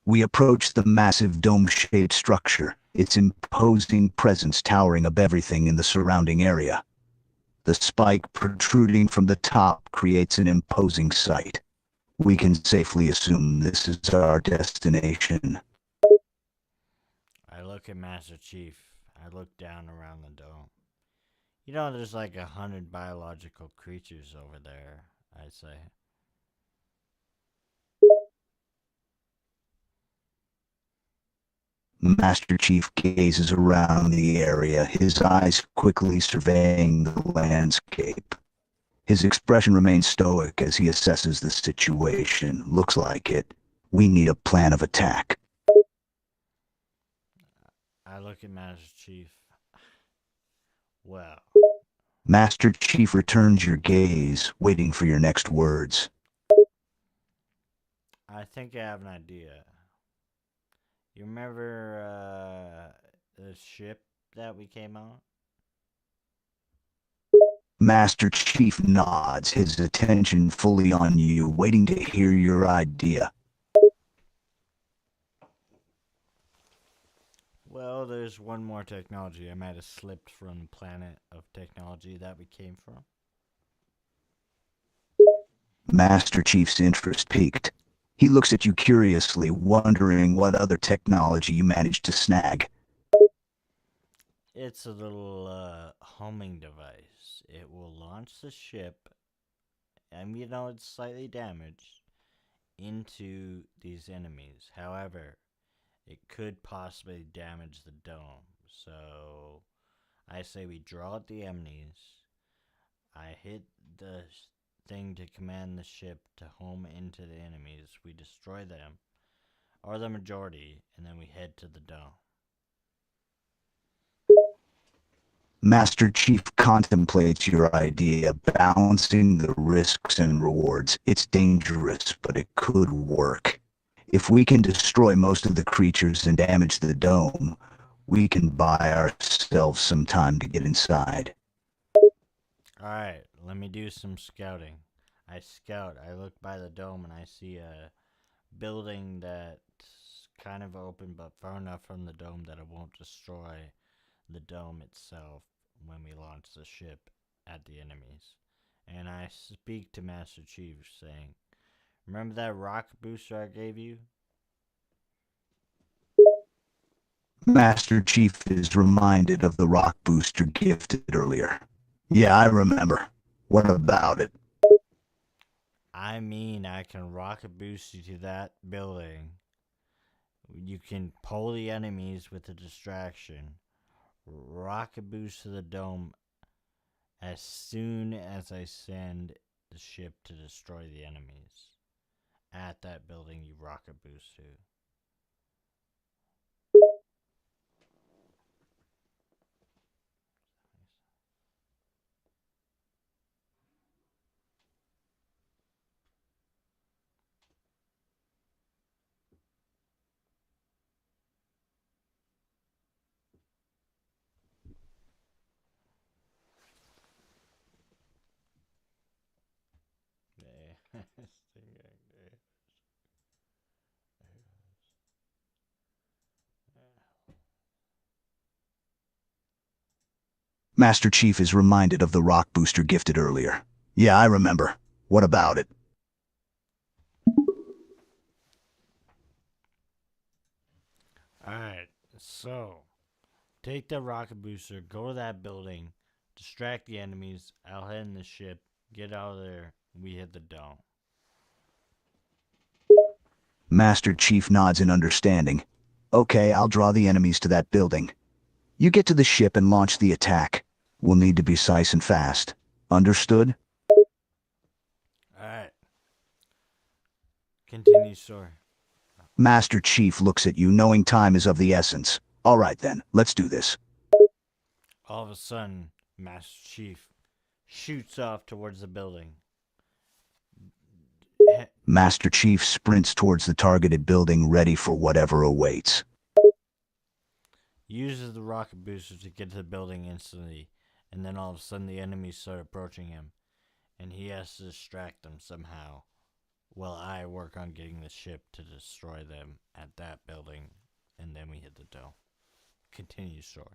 We approach the massive dome-shaped structure, its imposing presence towering above everything in the surrounding area. The spike protruding from the top creates an imposing sight. We can safely assume this is our destination. I look at Master Cheif. I look down around the dome. You know, there's like 100 biological creatures over there, I'd say. Master Cheif gazes around the area, his eyes quickly surveying the landscape. His expression remains stoic as he assesses the situation. Looks like it. We need a plan of attack. I look at Master Cheif. Well, Master Cheif returns your gaze, waiting for your next words. I think I have an idea. You remember the ship that we came on? Master Cheif nods, his attention fully on you, waiting to hear your idea. Well, there's one more technology. I might have slipped from the planet of technology that we came from. Master Chief's interest piqued. He looks at you curiously, wondering what other technology you managed to snag. It's a little homing device. It will launch the ship, and you know it's slightly damaged, into these enemies. However, it could possibly damage the dome. So I say we draw out the enemies. I hit the thing to command the ship to home into the enemies. We destroy them, or the majority, and then we head to the dome. Master Chief contemplates your idea, balancing the risks and rewards. It's dangerous, but it could work. If we can destroy most of the creatures and damage the dome, we can buy ourselves some time to get inside. Alright, let me do some scouting. I scout, I look by the dome, and I see a building that's kind of open but far enough from the dome that it won't destroy the dome itself when we launch the ship at the enemies. And I speak to Master Cheif, saying, remember that rocket booster I gave you? Master Chief is reminded of the rock booster gifted earlier. Yeah, I remember. What about it? I mean, I can rocket boost you to that building. You can pull the enemies with a distraction. Rocket boost to the dome as soon as I send the ship to destroy the enemies. At that building, you rocket boost to. Master Chief is reminded of the rock booster gifted earlier. Yeah, I remember. What about it? Alright, so take the rocket booster, go to that building, distract the enemies. I'll head in the ship, get out of there. We hit the dome. Master Chief nods in understanding. Okay, I'll draw the enemies to that building. You get to the ship and launch the attack. We'll need to be precise and fast. Understood? Alright. Continue, story. Master Chief looks at you, knowing time is of the essence. All right then, let's do this. All of a sudden, Master Cheif shoots off towards the building. Master Chief sprints towards the targeted building, ready for whatever awaits. Uses the rocket booster to get to the building instantly, and then all of a sudden the enemies start approaching him, and he has to distract them somehow while I work on getting the ship to destroy them at that building, and then we hit the dome. Continue story.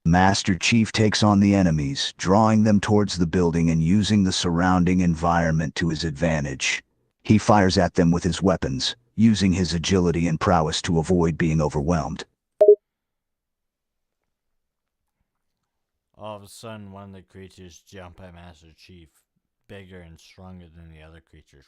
Master Chief takes on the enemies, drawing them towards the building and using the surrounding environment to his advantage. He fires at them with his weapons, using his agility and prowess to avoid being overwhelmed. All of a sudden, one of the creatures jump at Master Chief, bigger and stronger than the other creatures.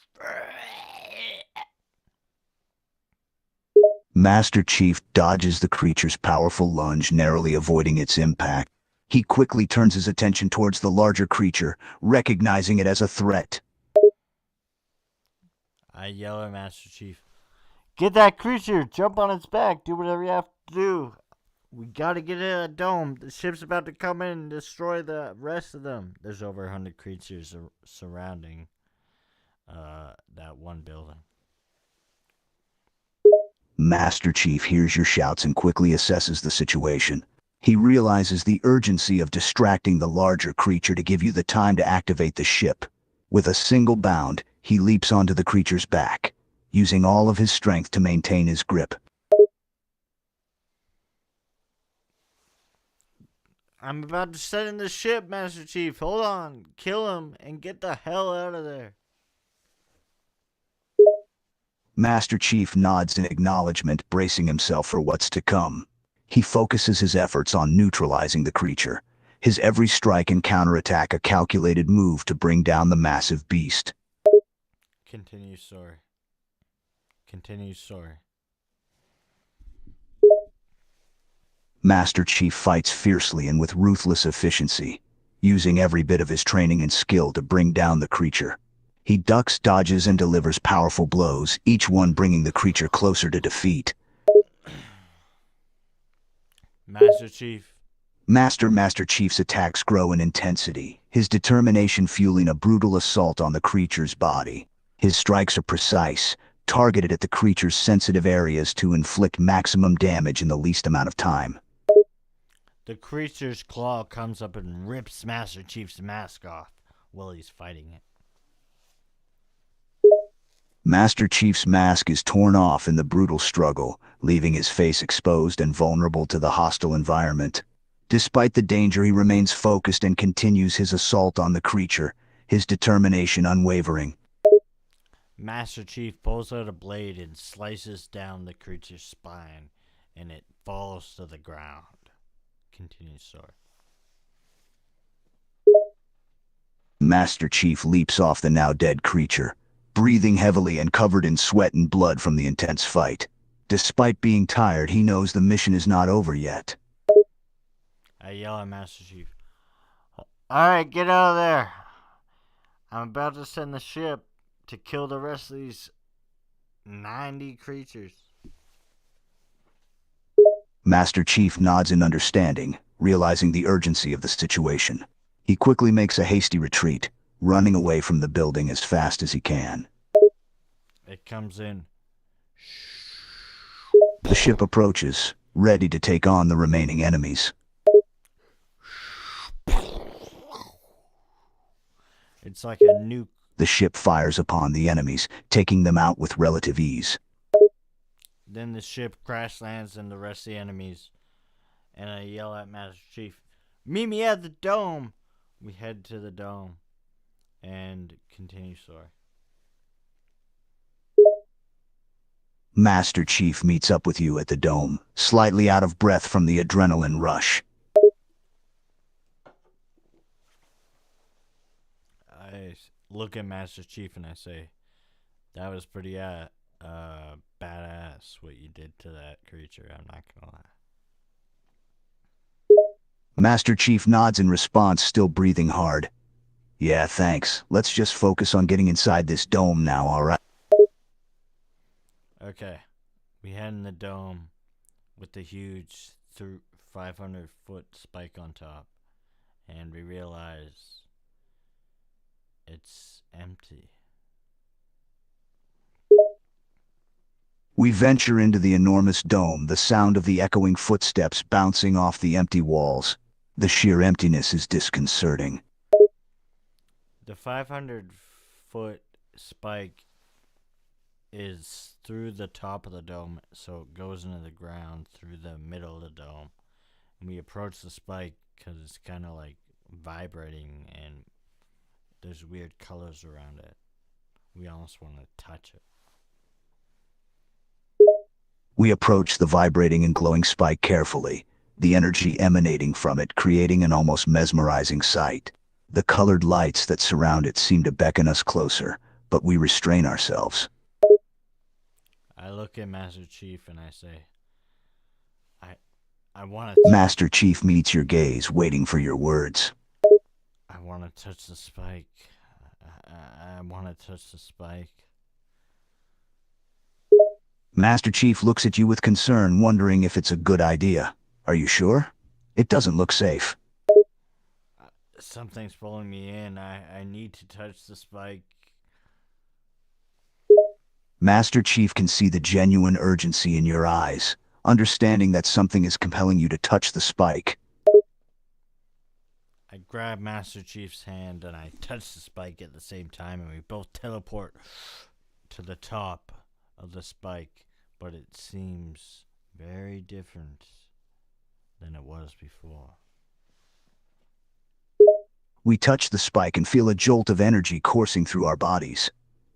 Master Chief dodges the creature's powerful lunge, narrowly avoiding its impact. He quickly turns his attention towards the larger creature, recognizing it as a threat. I yell at Master Chief, "Get that creature! Jump on its back! Do whatever you have to do! We gotta get in a dome! The ship's about to come in and destroy the rest of them!" There's over 100 creatures surrounding that one building. Master Chief hears your shouts and quickly assesses the situation. He realizes the urgency of distracting the larger creature to give you the time to activate the ship. With a single bound, he leaps onto the creature's back, using all of his strength to maintain his grip. I'm about to set in the ship, Master Chief. Hold on. Kill him and get the hell out of there. Master Chief nods in acknowledgement, bracing himself for what's to come. He focuses his efforts on neutralizing the creature, his every strike and counterattack a calculated move to bring down the massive beast. Continue story. Continue story. Master Chief fights fiercely and with ruthless efficiency, using every bit of his training and skill to bring down the creature. He ducks, dodges, and delivers powerful blows, each one bringing the creature closer to defeat. Master Chief. Master Chief's attacks grow in intensity, his determination fueling a brutal assault on the creature's body. His strikes are precise, targeted at the creature's sensitive areas to inflict maximum damage in the least amount of time. The creature's claw comes up and rips Master Chief's mask off while he's fighting it. Master Chief's mask is torn off in the brutal struggle, leaving his face exposed and vulnerable to the hostile environment. Despite the danger, he remains focused and continues his assault on the creature, his determination unwavering. Master Chief pulls out a blade and slices down the creature's spine, and it falls to the ground. Continue story. Master Chief leaps off the now dead creature, breathing heavily and covered in sweat and blood from the intense fight. Despite being tired, he knows the mission is not over yet. I yell at Master Chief, "Alright, get out of there. I'm about to send the ship to kill the rest of these 90 creatures." Master Chief nods in understanding, realizing the urgency of the situation. He quickly makes a hasty retreat, running away from the building as fast as he can. It comes in. The ship approaches, ready to take on the remaining enemies. It's like a nuke. The ship fires upon the enemies, taking them out with relative ease. Then the ship crash lands and the rest of the enemies. And I yell at Master Chief, "Meet me at the dome." We head to the dome and continue story. Master Chief meets up with you at the dome, slightly out of breath from the adrenaline rush. I look at Master Chief and I say, "That was pretty badass what you did to that creature, I'm not gonna lie." Master Chief nods in response, still breathing hard. "Yeah, thanks. Let's just focus on getting inside this dome now, alright?" Okay, we head in the dome with the huge 500-foot spike on top, and we realize it's empty. We venture into the enormous dome, the sound of the echoing footsteps bouncing off the empty walls. The sheer emptiness is disconcerting. The 500-foot spike is through the top of the dome, so it goes into the ground through the middle of the dome. And we approach the spike because it's kind of like vibrating and there's weird colors around it. We almost want to touch it. We approach the vibrating and glowing spike carefully, the energy emanating from it creating an almost mesmerizing sight. The colored lights that surround it seem to beckon us closer, but we restrain ourselves. I look at Master Cheif and I say, I want to. Master Cheif meets your gaze, waiting for your words. I want to touch the spike. I want to touch the spike. Master Cheif looks at you with concern, wondering if it's a good idea. Are you sure? It doesn't look safe. Something's pulling me in. I need to touch the spike. Master Cheif can see the genuine urgency in your eyes, understanding that something is compelling you to touch the spike. I grab Master Chief's hand and I touch the spike at the same time, and we both teleport to the top of the spike, but it seems very different than it was before. We touch the spike and feel a jolt of energy coursing through our bodies.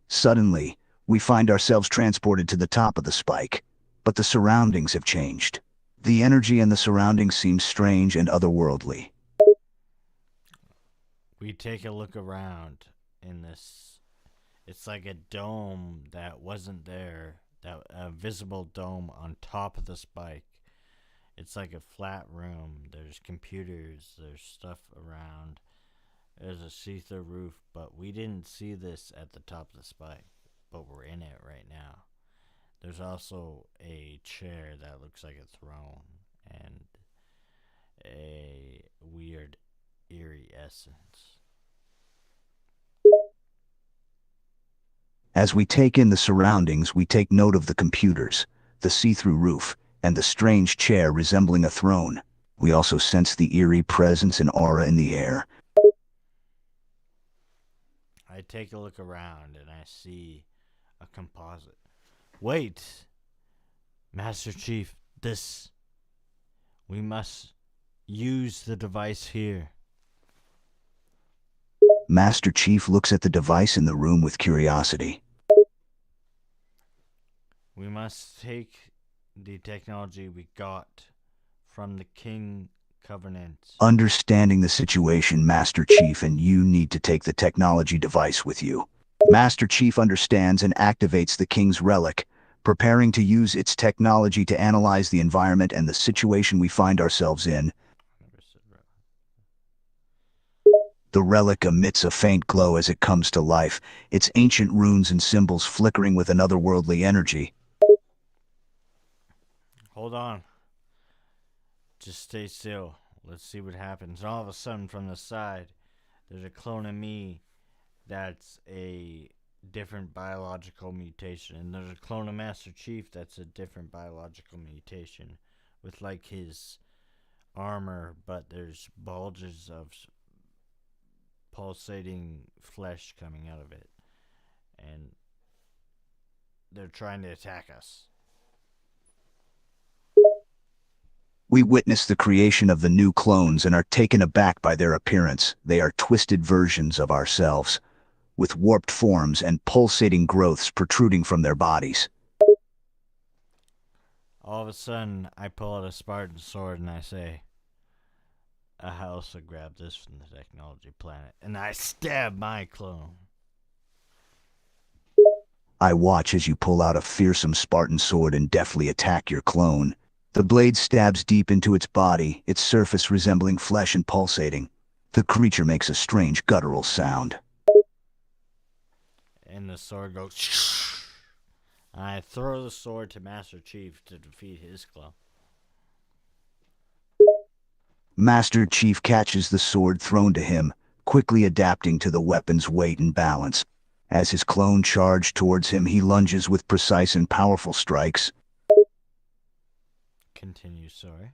Suddenly, we find ourselves transported to the top of the spike, but the surroundings have changed. The energy in the surroundings seems strange and otherworldly. We take a look around in this. It's like a dome that wasn't there, a visible dome on top of the spike. It's like a flat room. There's computers, there's stuff around. There's a see-through roof, but we didn't see this at the top of the spike, but we're in it right now. There's also a chair that looks like a throne and a weird, eerie essence. As we take in the surroundings, we take note of the computers, the see-through roof, and the strange chair resembling a throne. We also sense the eerie presence and aura in the air. I take a look around and I see a composite. Wait! Master Cheif, we must use the device here. Master Cheif looks at the device in the room with curiosity. We must take the technology we got from the King Covenant. Understanding the situation, Master Cheif and you need to take the technology device with you. Master Cheif understands and activates the King's relic, preparing to use its technology to analyze the environment and the situation we find ourselves in. The relic emits a faint glow as it comes to life, its ancient runes and symbols flickering with an otherworldly energy. Hold on. Just stay still. Let's see what happens. All of a sudden, from the side, there's a clone of me that's a different biological mutation. And there's a clone of Master Cheif that's a different biological mutation with like his armor, but there's bulges of pulsating flesh coming out of it. And they're trying to attack us. We witness the creation of the new clones and are taken aback by their appearance. They are twisted versions of ourselves, with warped forms and pulsating growths protruding from their bodies. All of a sudden, I pull out a Spartan sword and I say, I also grabbed this from the technology planet, and I stab my clone. I watch as you pull out a fearsome Spartan sword and deftly attack your clone. The blade stabs deep into its body, its surface resembling flesh and pulsating. The creature makes a strange guttural sound. And the sword goes. I throw the sword to Master Cheif to defeat his clone. Master Cheif catches the sword thrown to him, quickly adapting to the weapon's weight and balance. As his clone charged towards him, he lunges with precise and powerful strikes. Continue, sorry.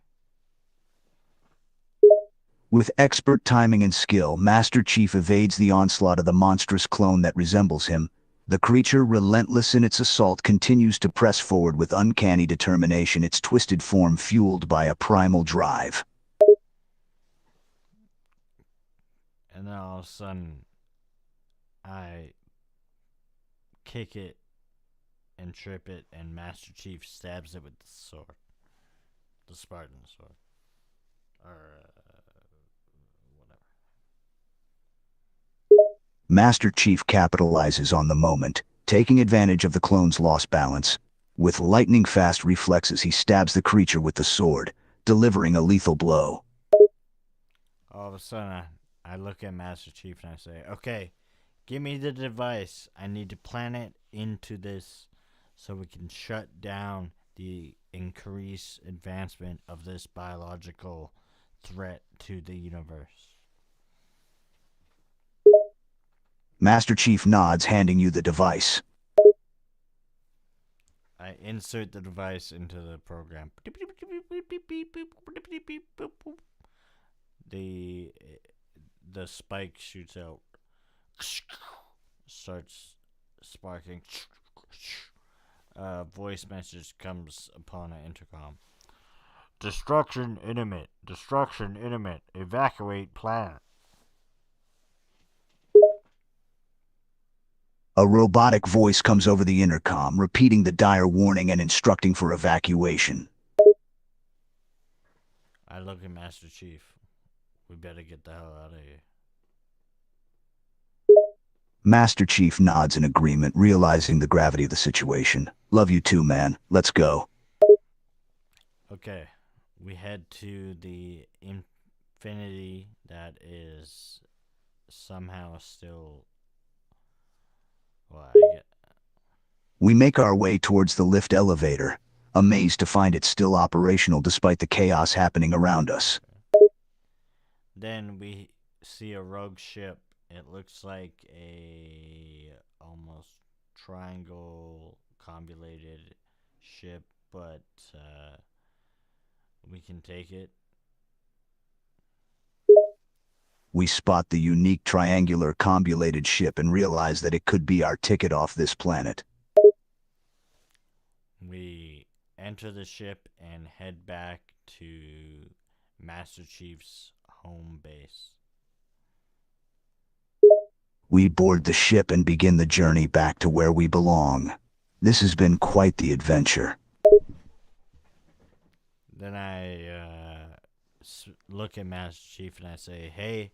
With expert timing and skill, Master Cheif evades the onslaught of the monstrous clone that resembles him. The creature, relentless in its assault, continues to press forward with uncanny determination, its twisted form fueled by a primal drive. And then all of a sudden, I kick it and trip it, and Master Cheif stabs it with the sword. The Spartan sword. Or, whatever. Master Cheif capitalizes on the moment, taking advantage of the clone's lost balance. With lightning-fast reflexes, he stabs the creature with the sword, delivering a lethal blow. All of a sudden, I look at Master Cheif and I say, okay, give me the device. I need to plant it into this so we can shut down the increased advancement of this biological threat to the universe. Master Cheif nods, handing you the device. I insert the device into the program. The spike shoots out, starts sparking. Voice message comes upon an intercom. Destruction imminent. Destruction imminent. Evacuate planet. A robotic voice comes over the intercom, repeating the dire warning and instructing for evacuation. I look at Master Cheif. We better get the hell out of here. Master Cheif nods in agreement, realizing the gravity of the situation. Love you too, man. Let's go. Okay. We head to the infinity that is somehow still... We make our way towards the lift elevator, amazed to find it still operational despite the chaos happening around us. Then we see a rogue ship. It looks like a almost triangle convoluted ship, but we can take it. We spot the unique triangular convoluted ship and realize that it could be our ticket off this planet. We enter the ship and head back to Master Cheif's home base. We board the ship and begin the journey back to where we belong. This has been quite the adventure. Then I look at Master Cheif and I say, hey,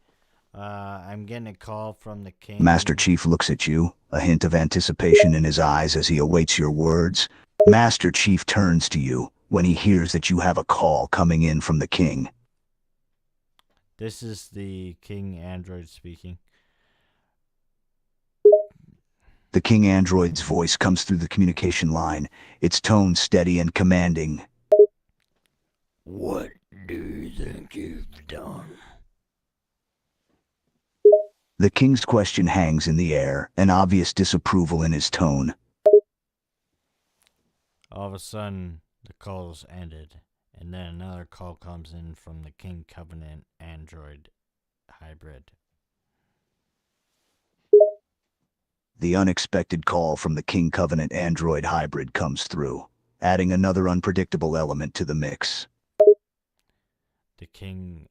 I'm getting a call from the king. Master Cheif looks at you, a hint of anticipation in his eyes as he awaits your words. Master Cheif turns to you when he hears that you have a call coming in from the king. This is the king android speaking. The king android's voice comes through the communication line, its tone steady and commanding. What do you think you've done? The king's question hangs in the air, an obvious disapproval in his tone. All of a sudden, the call's ended, and then another call comes in from the King Covenant android hybrid. The unexpected call from the King Covenant android hybrid comes through, adding another unpredictable element to the mix. The King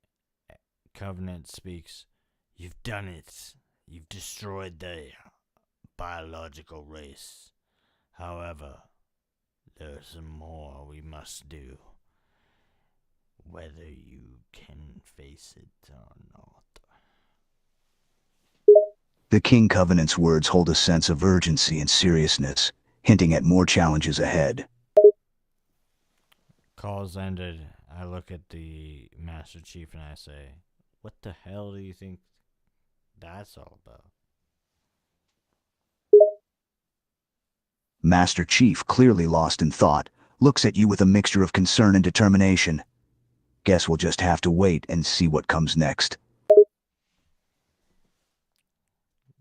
Covenant speaks. You've done it. You've destroyed the biological race. However, there's some more we must do. Whether you can face it or not. The King Covenant's words hold a sense of urgency and seriousness, hinting at more challenges ahead. Call's ended. I look at the Master Cheif and I say, what the hell do you think that's all about? Master Cheif, clearly lost in thought, looks at you with a mixture of concern and determination. Guess we'll just have to wait and see what comes next.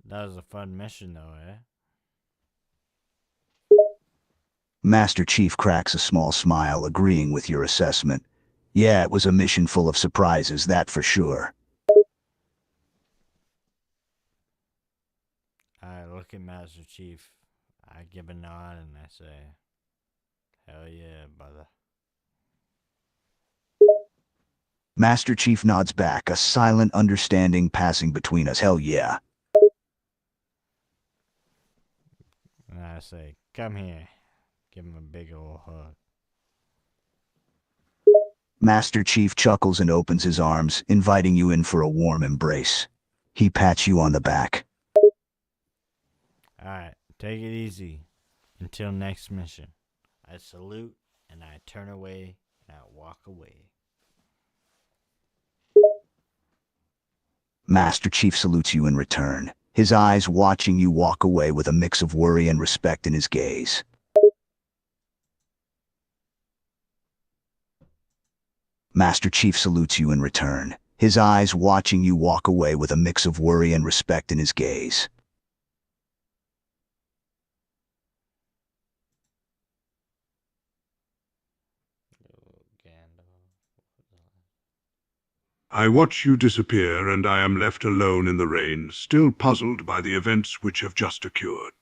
That was a fun mission, though, eh? Master Chief cracks a small smile, agreeing with your assessment. Yeah, it was a mission full of surprises, that for sure. I look at Master Chief. I give a nod and I say, "Hell yeah, brother." Master Chief nods back, a silent understanding passing between us. Hell yeah. And I say, "Come here." Give him a big old hug. Master Chief chuckles and opens his arms, inviting you in for a warm embrace. He pats you on the back. Alright, take it easy. Until next mission. I salute and I turn away and I walk away. Master Chief salutes you in return, his eyes watching you walk away with a mix of worry and respect in his gaze. Master Chief salutes you in return, his eyes watching you walk away with a mix of worry and respect in his gaze. Oh, Gandalf. I watch you disappear, and I am left alone in the rain, still puzzled by the events which have just occurred.